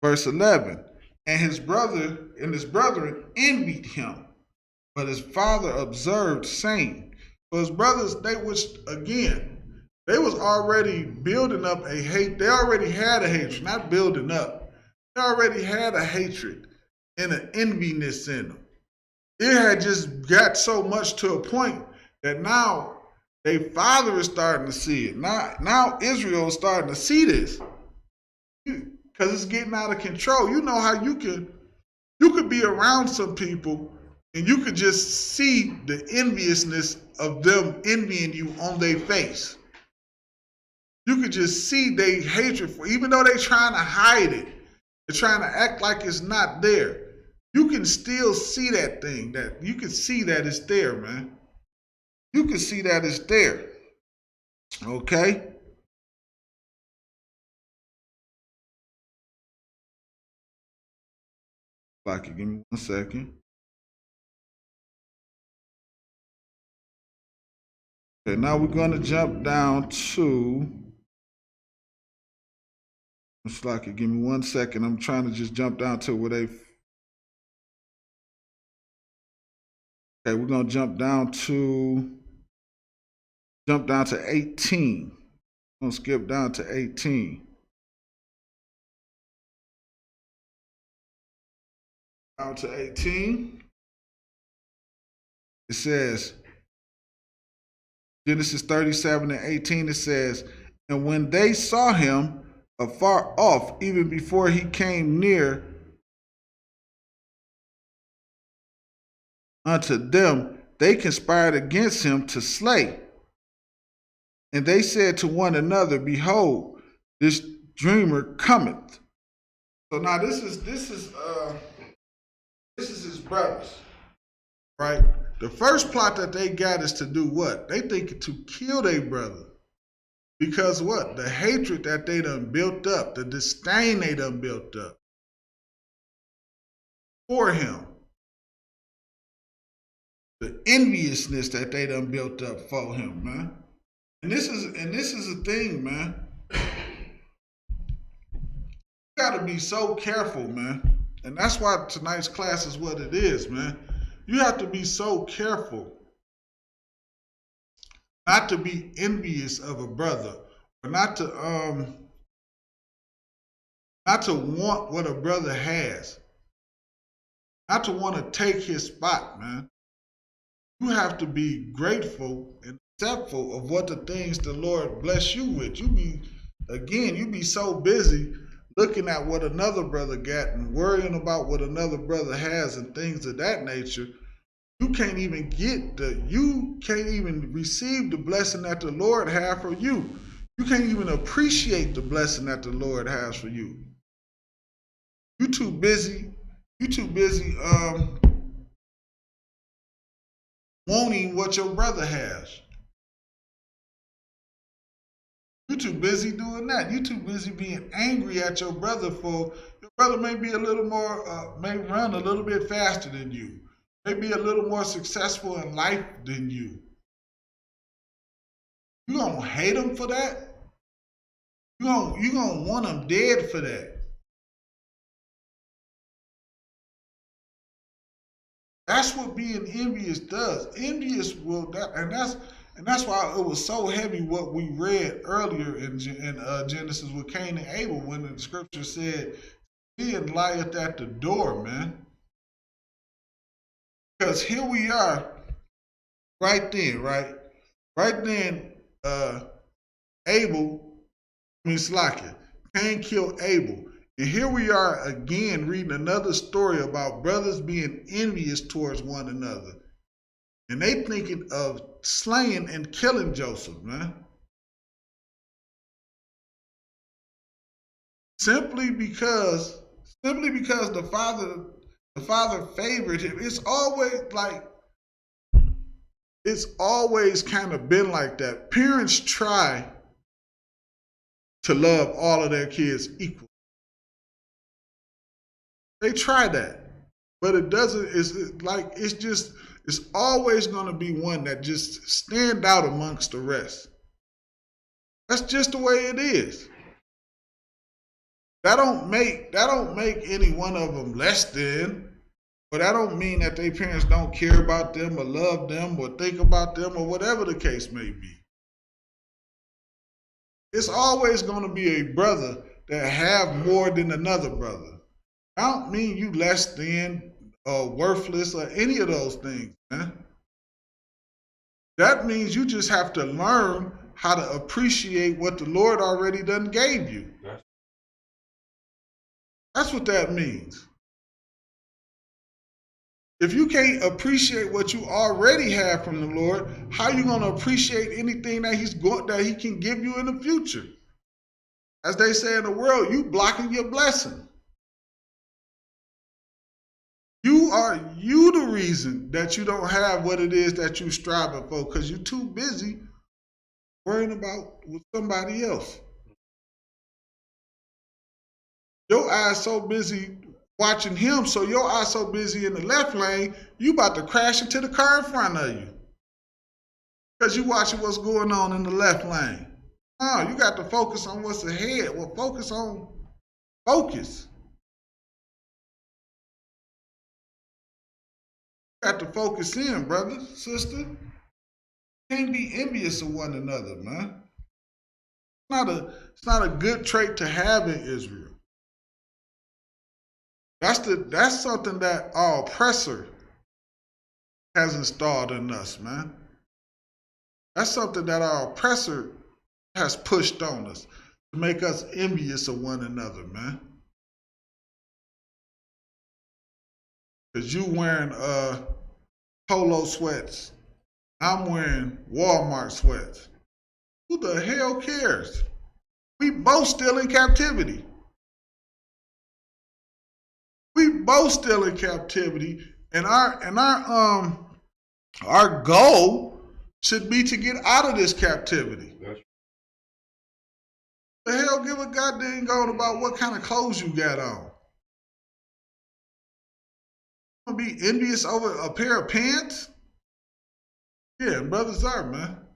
Verse 11. And his brethren envied him. But his father observed, saying, so his brothers, they was already building up a hate. They already had a hatred, not building up. They already had a hatred and an enviness in them. It had just got so much to a point that now their father is starting to see it. Now Israel is starting to see this. Because it's getting out of control. You know how you could be around some people and you could just see the enviousness of them envying you on their face. You could just see their hatred for, even though they're trying to hide it, they're trying to act like it's not there. You can still see that thing. That you can see that it's there, man. You can see that it's there. Okay? Give me 1 second. Okay, now we're going to jump down to, it's like, give me 1 second. I'm trying to just jump down to where they, okay, we're going to jump down to 18. I'm going to skip down to 18. Down to 18. It says, Genesis 37 and 18, it says, and when they saw him afar off, even before he came near unto them, they conspired against him to slay. And they said to one another, Behold, this dreamer cometh. So now this is his brothers, right? The first plot that they got is to do what? They think to kill their brother. Because what? The hatred that they done built up, the disdain they done built up for him. The enviousness that they done built up for him, man. And this is a thing, man. You gotta be so careful, man. And that's why tonight's class is what it is, man. You have to be so careful not to be envious of a brother, or not to want what a brother has, not to want to take his spot, man. You have to be grateful and acceptful of what the things the Lord bless you with. You be so busy looking at what another brother got and worrying about what another brother has and things of that nature. You can't even receive the blessing that the Lord has for you. You can't even appreciate the blessing that the Lord has for you. You too busy wanting what your brother has. You too busy doing that. You too busy being angry at your brother for your brother may be a little more, may run a little bit faster than you, may be a little more successful in life than you. You gonna hate him for that? You gonna want him dead for that? That's what being envious does. Envious will that, and that's why it was so heavy what we read earlier in Genesis with Cain and Abel when the scripture said, "Sin lieth at the door, man." Because here we are, right then, right then. Cain killed Abel. And here we are again reading another story about brothers being envious towards one another. And they thinking of slaying and killing Joseph, man. Simply because the father favored him. It's always kind of been like that. Parents try to love all of their kids equally. They try that, but it doesn't. It's always going to be one that just stand out amongst the rest. That's just the way it is. That don't make any one of them less than, but that don't mean that their parents don't care about them or love them or think about them or whatever the case may be. It's always going to be a brother that have more than another brother. I don't mean you less than or worthless or any of those things, man. That means you just have to learn how to appreciate what the Lord already done gave you. That's what that means. If you can't appreciate what you already have from the Lord, how you going to appreciate anything that He can give you in the future? As they say in the world, you blocking your blessing. You the reason that you don't have what it is that you striving for, because you're too busy worrying about with somebody else. Your eyes so busy watching him, so your eyes so busy in the left lane, you about to crash into the car in front of you. Because you watching what's going on in the left lane. No, you got to focus on what's ahead. Well, focus. You got to focus in, brother, sister. Can't be envious of one another, man. It's not a good trait to have in Israel. That's something that our oppressor has installed in us, man. That's something that our oppressor has pushed on us to make us envious of one another, man. Because you wearing polo sweats. I'm wearing Walmart sweats. Who the hell cares? We both still in captivity. And our goal should be to get out of this captivity. The hell give a goddamn going about what kind of clothes you got on. You gonna be envious over a pair of pants? Yeah, brothers are, man.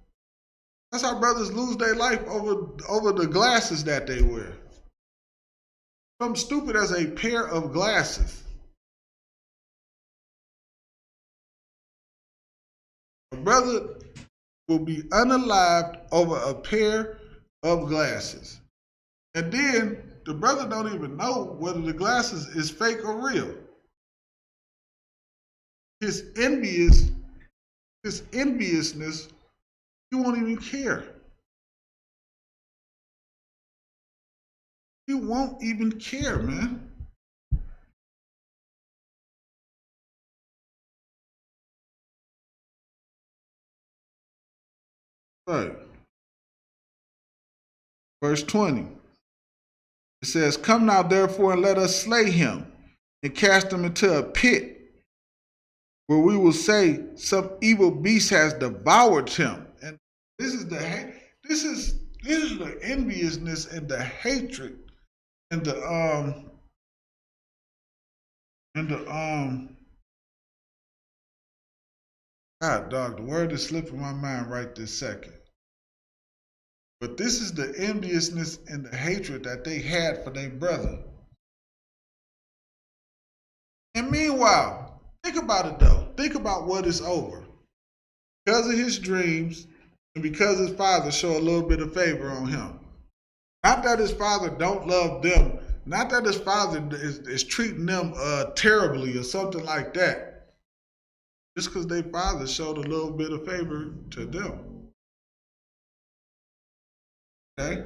That's how brothers lose their life over the glasses that they wear. Something stupid as a pair of glasses. A brother will be unalived over a pair of glasses. And then the brother don't even know whether the glasses is fake or real. His enviousness, you won't even care. You won't even care, man. Right. Verse 20. It says, "Come now therefore and let us slay him and cast him into a pit, where we will say some evil beast has devoured him." And this is This is the enviousness and the hatred and the God dog, the word is slipping my mind right this second. But this is the enviousness and the hatred that they had for their brother. And meanwhile, think about it though. Think about what is over. Because of his dreams and because his father showed a little bit of favor on him. Not that his father don't love them. Not that his father is treating them terribly or something like that. Just because their father showed a little bit of favor to them. Okay?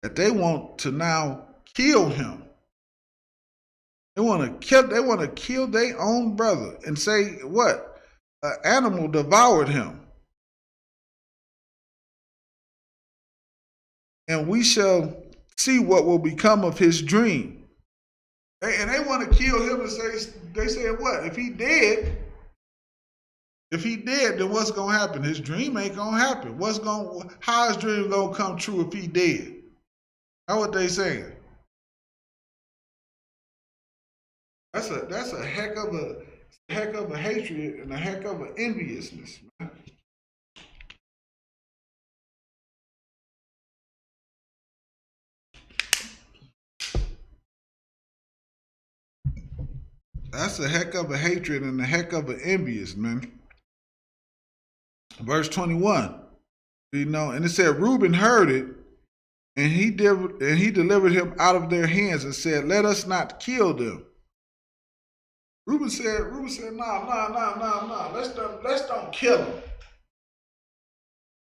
That they want to now kill him. They want to kill their own brother and say what? An animal devoured him. And we shall see what will become of his dream. And they want to kill him and say, they said what? If he dead, then what's gonna happen? His dream ain't gonna happen. How his dream gonna come true if he dead? That's what they saying. That's a heck of a hatred and a heck of an enviousness, man. That's a heck of a hatred and a heck of an envious, man. Verse 21. And it said, Reuben heard it, and he delivered him out of their hands and said, let us not kill them. Reuben said, no. Let's don't kill him.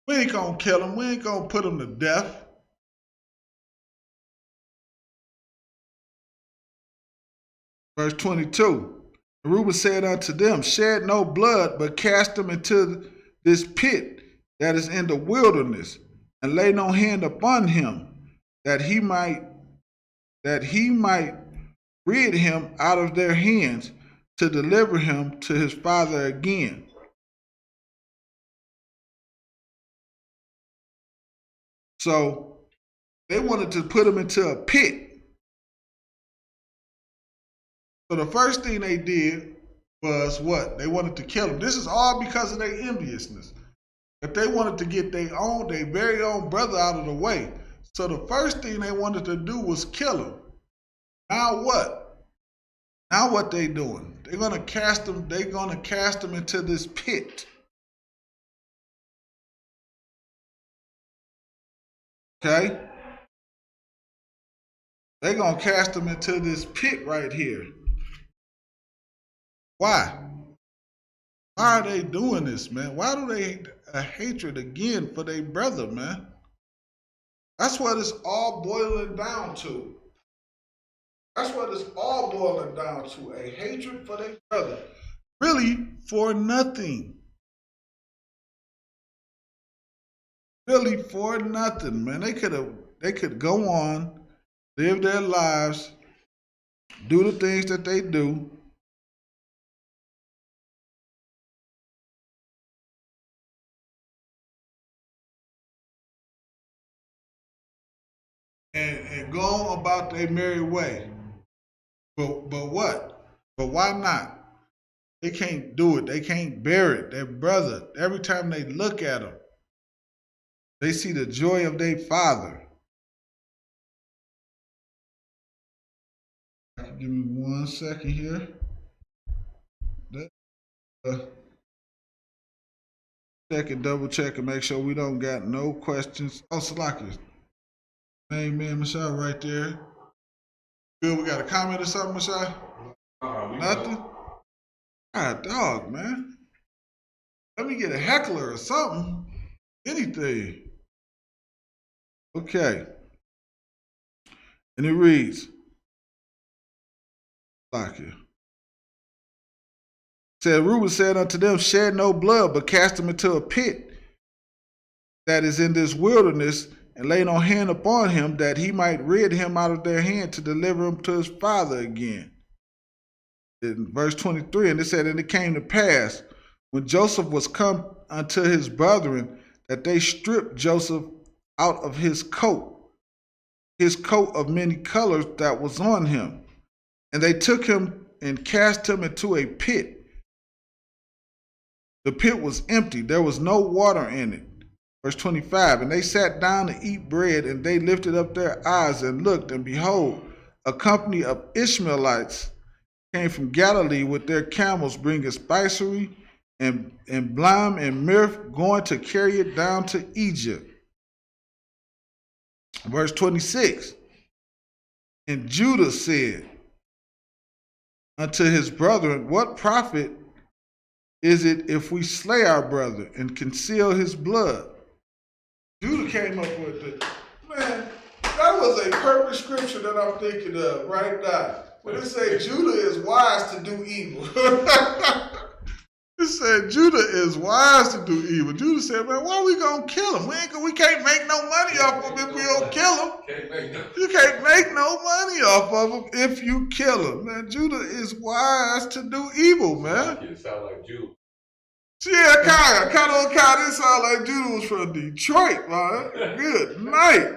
We ain't gonna kill him. We ain't gonna put him to death. Verse 22. Reuben said unto them, shed no blood, but cast them into this pit that is in the wilderness, and lay no hand upon him, that he might rid him out of their hands, to deliver him to his father again. So they wanted to put him into a pit. So the first thing they did was what? They wanted to kill him. This is all because of their enviousness. But they wanted to get their very own brother out of the way. So the first thing they wanted to do was kill him. Now what? Now what they doing? They're gonna cast him into this pit. Okay? They're gonna cast him into this pit right here. Why? Why are they doing this, man? Why do they a hatred again for their brother, man? That's what it's all boiling down to. That's what it's all boiling down to. A hatred for their brother. Really for nothing. Really for nothing, man. They could go on, live their lives, do the things that they do. And go on about their merry way. But what? But why not? They can't do it. They can't bear it. Their brother, every time they look at him, they see the joy of their father. Give me 1 second here. Double check and make sure we don't got no questions. Oh, Salaki. Main man, Michelle, right there. Good, we got a comment or something, Michelle? Nothing? God, dog, man. Let me get a heckler or something. Anything. Okay. And it reads, Salaki. Said, Reuben said unto them, shed no blood, but cast them into a pit that is in this wilderness, and lay no hand upon him, that he might rid him out of their hand, to deliver him to his father again. In verse 23, and it said, and it came to pass, when Joseph was come unto his brethren, that they stripped Joseph out of his coat of many colors that was on him. And they took him and cast him into a pit. The pit was empty, there was no water in it. Verse 25, and they sat down to eat bread, and they lifted up their eyes and looked, and behold, a company of Ishmaelites came from Galilee with their camels, bringing spicery and blime and myrrh, going to carry it down to Egypt. Verse 26, and Judah said unto his brethren, what profit is it if we slay our brother and conceal his blood? Judah came up with it. Man, that was a perfect scripture that I'm thinking of right now. When it say Judah is wise to do evil. It said Judah is wise to do evil. Judah said, man, why are we going to kill him? We can't make no money off of him if we don't kill him. You can't make no money off of him if you kill him. Man, Judah is wise to do evil, man. It sound like Judah. Yeah, kind of it sound like Judah was from Detroit, man. Good night.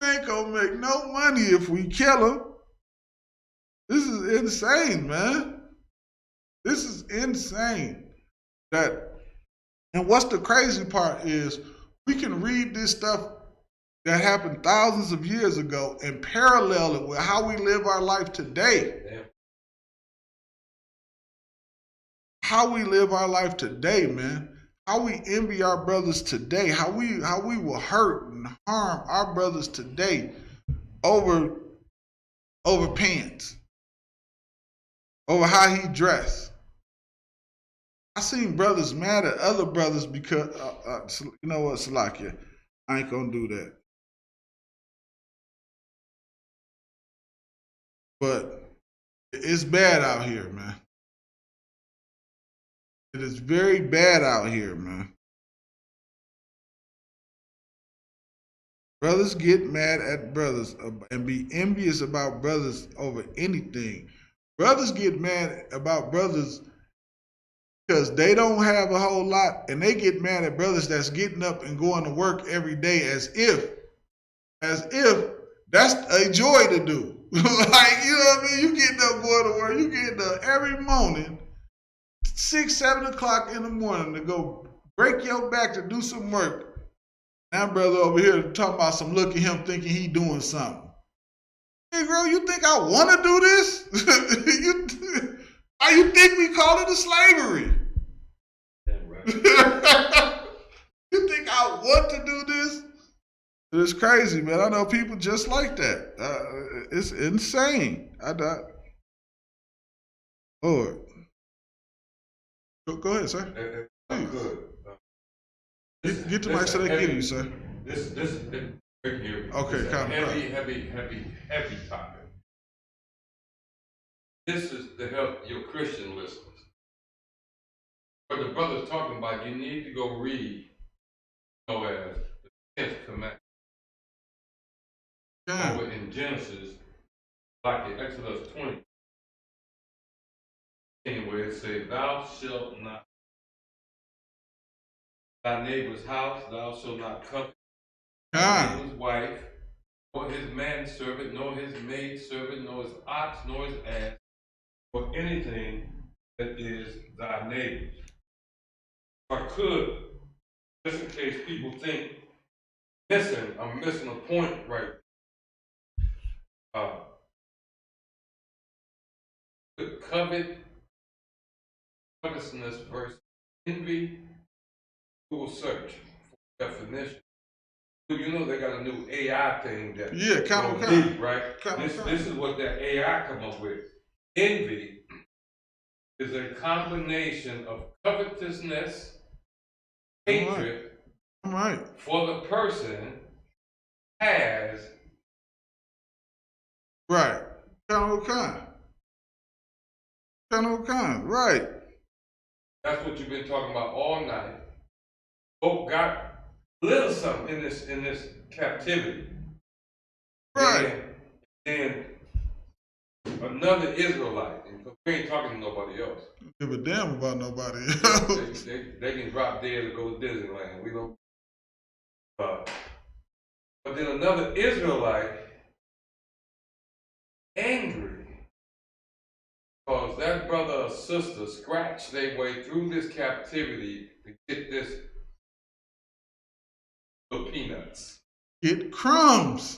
We ain't going to make no money if we kill him. This is insane, man. This is insane. And what's the crazy part is we can read this stuff that happened thousands of years ago and parallel it with how we live our life today. Yeah. How we live our life today, man. How we envy our brothers today. How we will hurt and harm our brothers today over pants. Over how he dressed. I seen brothers mad at other brothers because, you know what, Salakia, I ain't gonna do that. But it's bad out here, man. It is very bad out here, man. Brothers get mad at brothers and be envious about brothers over anything. Brothers get mad about brothers because they don't have a whole lot, and they get mad at brothers that's getting up and going to work every day as if that's a joy to do. Like, you know what I mean? You getting up going to work, you getting up every morning, 6, 7 o'clock in the morning to go break your back to do some work. Now brother over here talking about some look at him thinking he doing something. Hey, girl, you think I want to do this? you think we call it a slavery? Yeah, right. You think I want to do this? It's crazy, man. I know people just like that. It's insane. Lord. Go ahead, sir. Good. Get the mic so they can hear you, sir. This Okay, it's a kind of heavy topic. This is to help your Christian listeners. What the brother's talking about, you need to go read, as the 10th commandment. Yeah. Over in Genesis, like in Exodus 20. Anyway, it says, thou shalt not thy neighbor's house, thou shalt not covet thy neighbor's wife, nor his manservant, nor his maidservant, nor his ox, nor his ass, or anything that is thy neighbor's. If I could, just in case people think I'm missing a point right. Covetousness versus envy, Google search for definition. You know they got a new AI thing that deep, right? This is what that AI come up with. Envy is a combination of covetousness, hatred for the person has. Right. Right. That's what you've been talking about all night. Folk got a little something in this captivity. Right. And another Israelite, and we ain't talking to nobody else. Give a damn about nobody Yeah, else. they can drop dead to go to Disneyland. We don't. But then another Israelite angry because that brother or sister scratched their way through this captivity to get this peanuts. Get crumbs.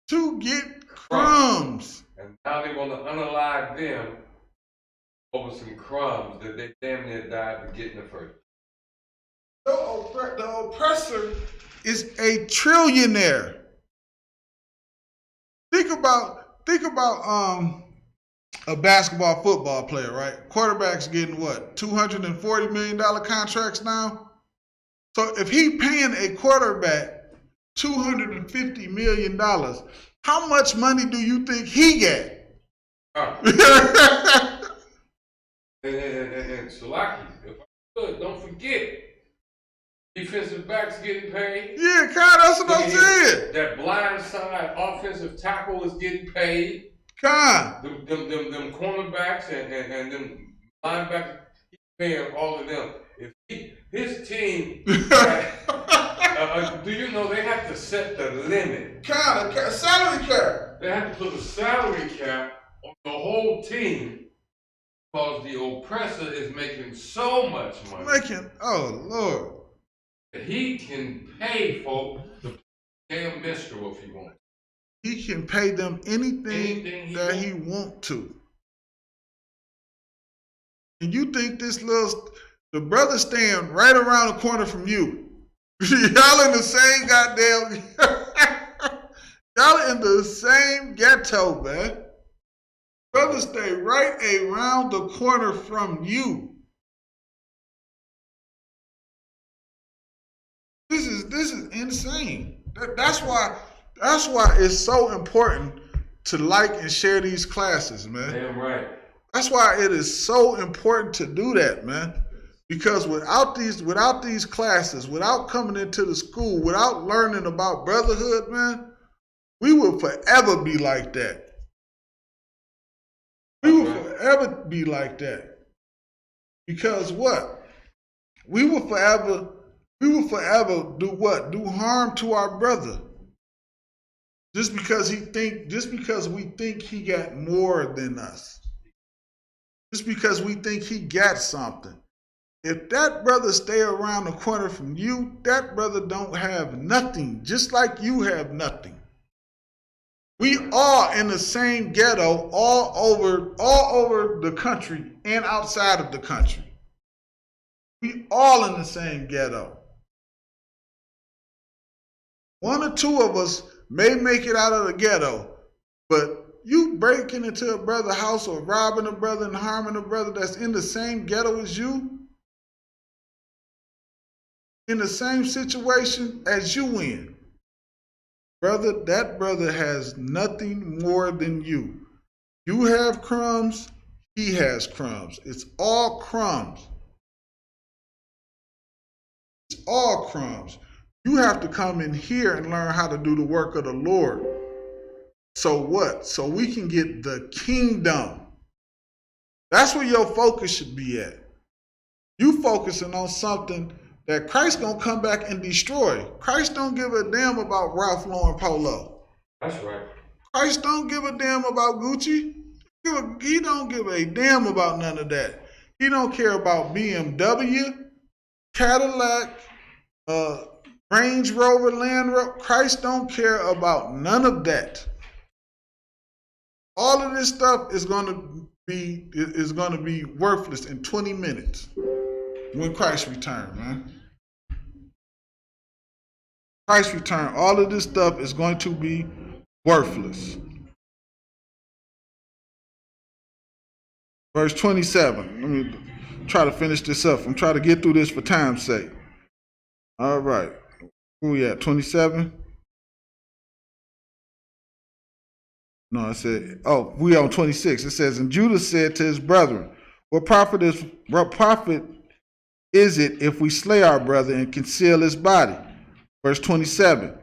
To get crumbs. And now they want to unalive them over some crumbs that they damn near died to get in the first. The oppressor is a trillionaire. Think about a basketball football player, right? Quarterbacks getting what, $240 million contracts now? So if he paying a quarterback $250 million, how much money do you think he get? And Salaki, if I could, don't forget, defensive backs getting paid. Yeah, Con, that's what I'm saying. That blind side offensive tackle is getting paid. Con. Them cornerbacks and them linebackers, he's paying all of them. If his team, do you know they have to set the limit? Con, a salary cap. They have to put a salary cap on the whole team because the oppressor is making so much money. Oh Lord. He can pay for the damn minstrel if he wants. He can pay them anything that he want to. And you think the brother staying right around the corner from you. Y'all in the same goddamn, y'all in the same ghetto, man. Brother stay right around the corner from you. This is insane. That's why it's so important to like and share these classes, man. Damn right. That's why it is so important to do that, man. Because without these classes, without coming into the school, without learning about brotherhood, man, we will forever be like that. We will forever be like that. Because what? We will forever do what? Do harm to our brother. Just because we think he got more than us. Just because we think he got something. If that brother stay around the corner from you, that brother don't have nothing, just like you have nothing. We all in the same ghetto all over the country and outside of the country. We all in the same ghetto. One or two of us may make it out of the ghetto, but you breaking into a brother's house or robbing a brother and harming a brother that's in the same ghetto as you, in the same situation as you in, brother, that brother has nothing more than you. You have crumbs, he has crumbs. It's all crumbs. It's all crumbs. You have to come in here and learn how to do the work of the Lord. So what? So we can get the kingdom. That's where your focus should be at. You focusing on something that Christ gonna come back and destroy. Christ don't give a damn about Ralph Lauren Polo. That's right. Christ don't give a damn about Gucci. He don't give a damn about none of that. He don't care about BMW, Cadillac, Range Rover, Land Rover. Christ don't care about none of that. All of this stuff is gonna be worthless in 20 minutes when Christ returns, man. Christ return, all of this stuff is going to be worthless. Verse 27. Let me try to finish this up. I'm trying to get through this for time's sake. All right. Who we at? 27? No, I said, we on 26. It says, and Judah said to his brethren, what profit is it if we slay our brother and conceal his body? Verse 27.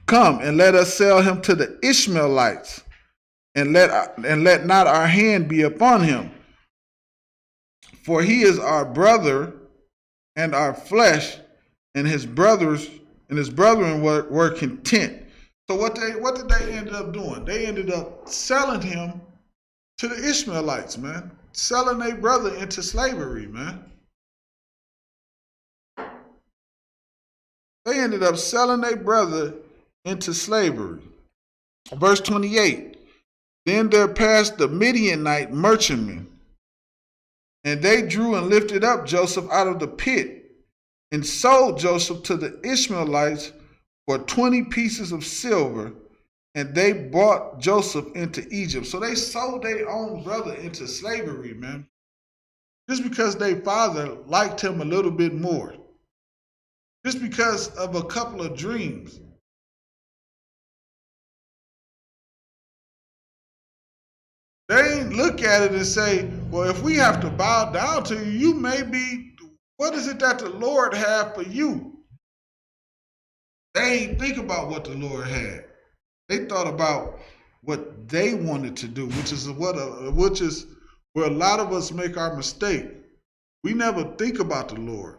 Come and let us sell him to the Ishmaelites, and let not our hand be upon him. For he is our brother and our flesh, and his brethren were content. So what did they end up doing? They ended up selling him to the Ishmaelites, man. Selling their brother into slavery, man. They ended up selling their brother into slavery. Verse 28. Then there passed the Midianite merchantmen, and they drew and lifted up Joseph out of the pit, and sold Joseph to the Ishmaelites for 20 pieces of silver, and they brought Joseph into Egypt. So they sold their own brother into slavery, man. Just because their father liked him a little bit more. Just because of a couple of dreams. They ain't look at it and say, well, if we have to bow down to you, you may be, what is it that the Lord had for you? They ain't think about what the Lord had. They thought about what they wanted to do, which is where a lot of us make our mistake. We never think about the Lord.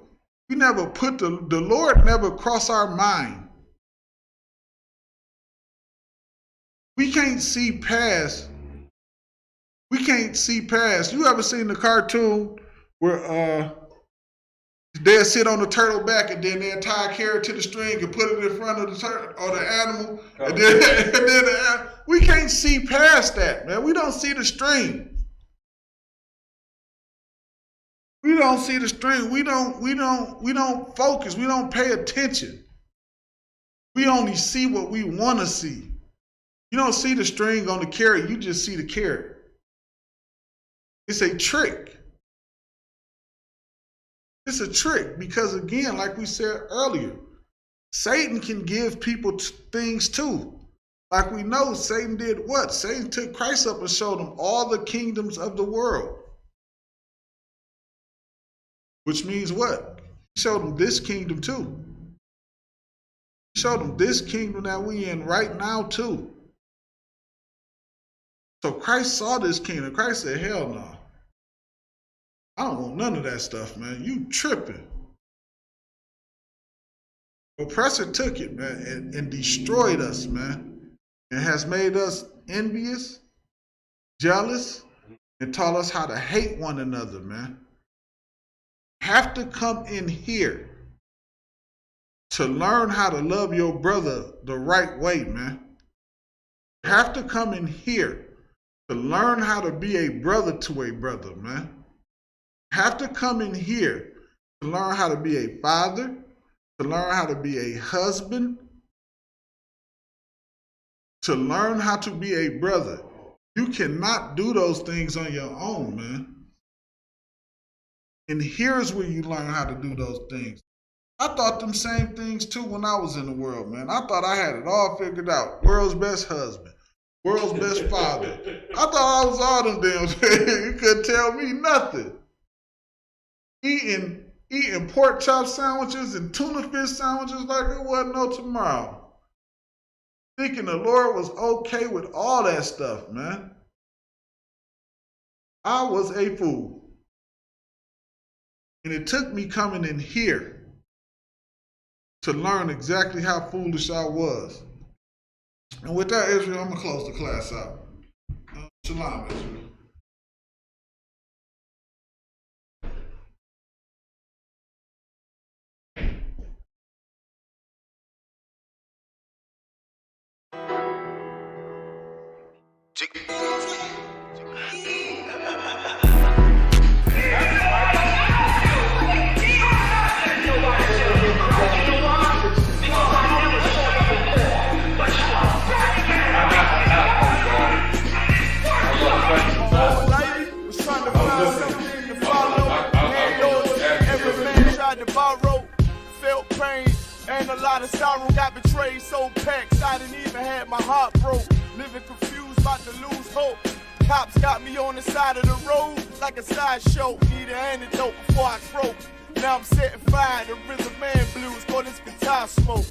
We never put the Lord never cross our mind. We can't see past. You ever seen the cartoon where they'll sit on the turtle back and then they'll tie a carrot to the string and put it in front of the turtle or the animal, and then we can't see past that, man. We don't see the string. We don't see the string. We don't focus. We don't pay attention. We only see what we want to see. You don't see the string on the carrot. You just see the carrot. It's a trick. It's a trick because, again, like we said earlier, Satan can give people things too. Like we know, Satan did what? Satan took Christ up and showed him all the kingdoms of the world. Which means what? He showed them this kingdom too. He showed them this kingdom that we in right now too. So Christ saw this kingdom. Christ said, hell no. I don't want none of that stuff, man. You tripping. Oppressor took it, man, and destroyed us, man. And has made us envious, jealous, and taught us how to hate one another, man. Have to come in here to learn how to love your brother the right way, man. Have to come in here to learn how to be a brother to a brother, man. Have to come in here to learn how to be a father, to learn how to be a husband, to learn how to be a brother. You cannot do those things on your own, man. And here's where you learn how to do those things. I thought them same things too when I was in the world, man. I thought I had it all figured out. World's best husband. World's best father. I thought I was all them damn things. You couldn't tell me nothing. Eating pork chop sandwiches and tuna fish sandwiches like it wasn't no tomorrow. Thinking the Lord was okay with all that stuff, man. I was a fool. And it took me coming in here to learn exactly how foolish I was. And with that, Israel, I'm going to close the class out. Shalom, Israel. And a lot of sorrow, got betrayed, so packed, I didn't even have my heart broke. Living confused, about to lose hope. Cops got me on the side of the road, like a sideshow. Need an antidote before I croak. Now I'm setting fire to Rhythm Man blues, for this guitar smoke.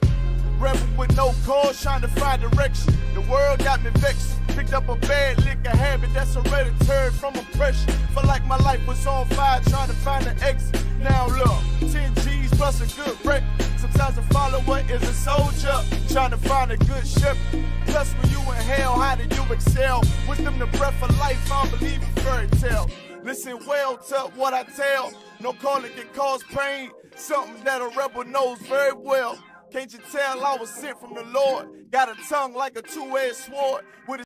Rebel with no cause, trying to find direction. The world got me vexed. Picked up a bad liquor habit that's hereditary from oppression. Felt like my life was on fire, trying to find an exit. Now look, 10 G's plus a good wreck. Sometimes a follower is a soldier, trying to find a good ship. Plus when you in hell, how do you excel? Wisdom the breath of life, I don't believe in fairy tale. Listen well to what I tell. No calling can cause pain, something that a rebel knows very well. Can't you tell I was sent from the Lord? Got a tongue like a two-edged sword with a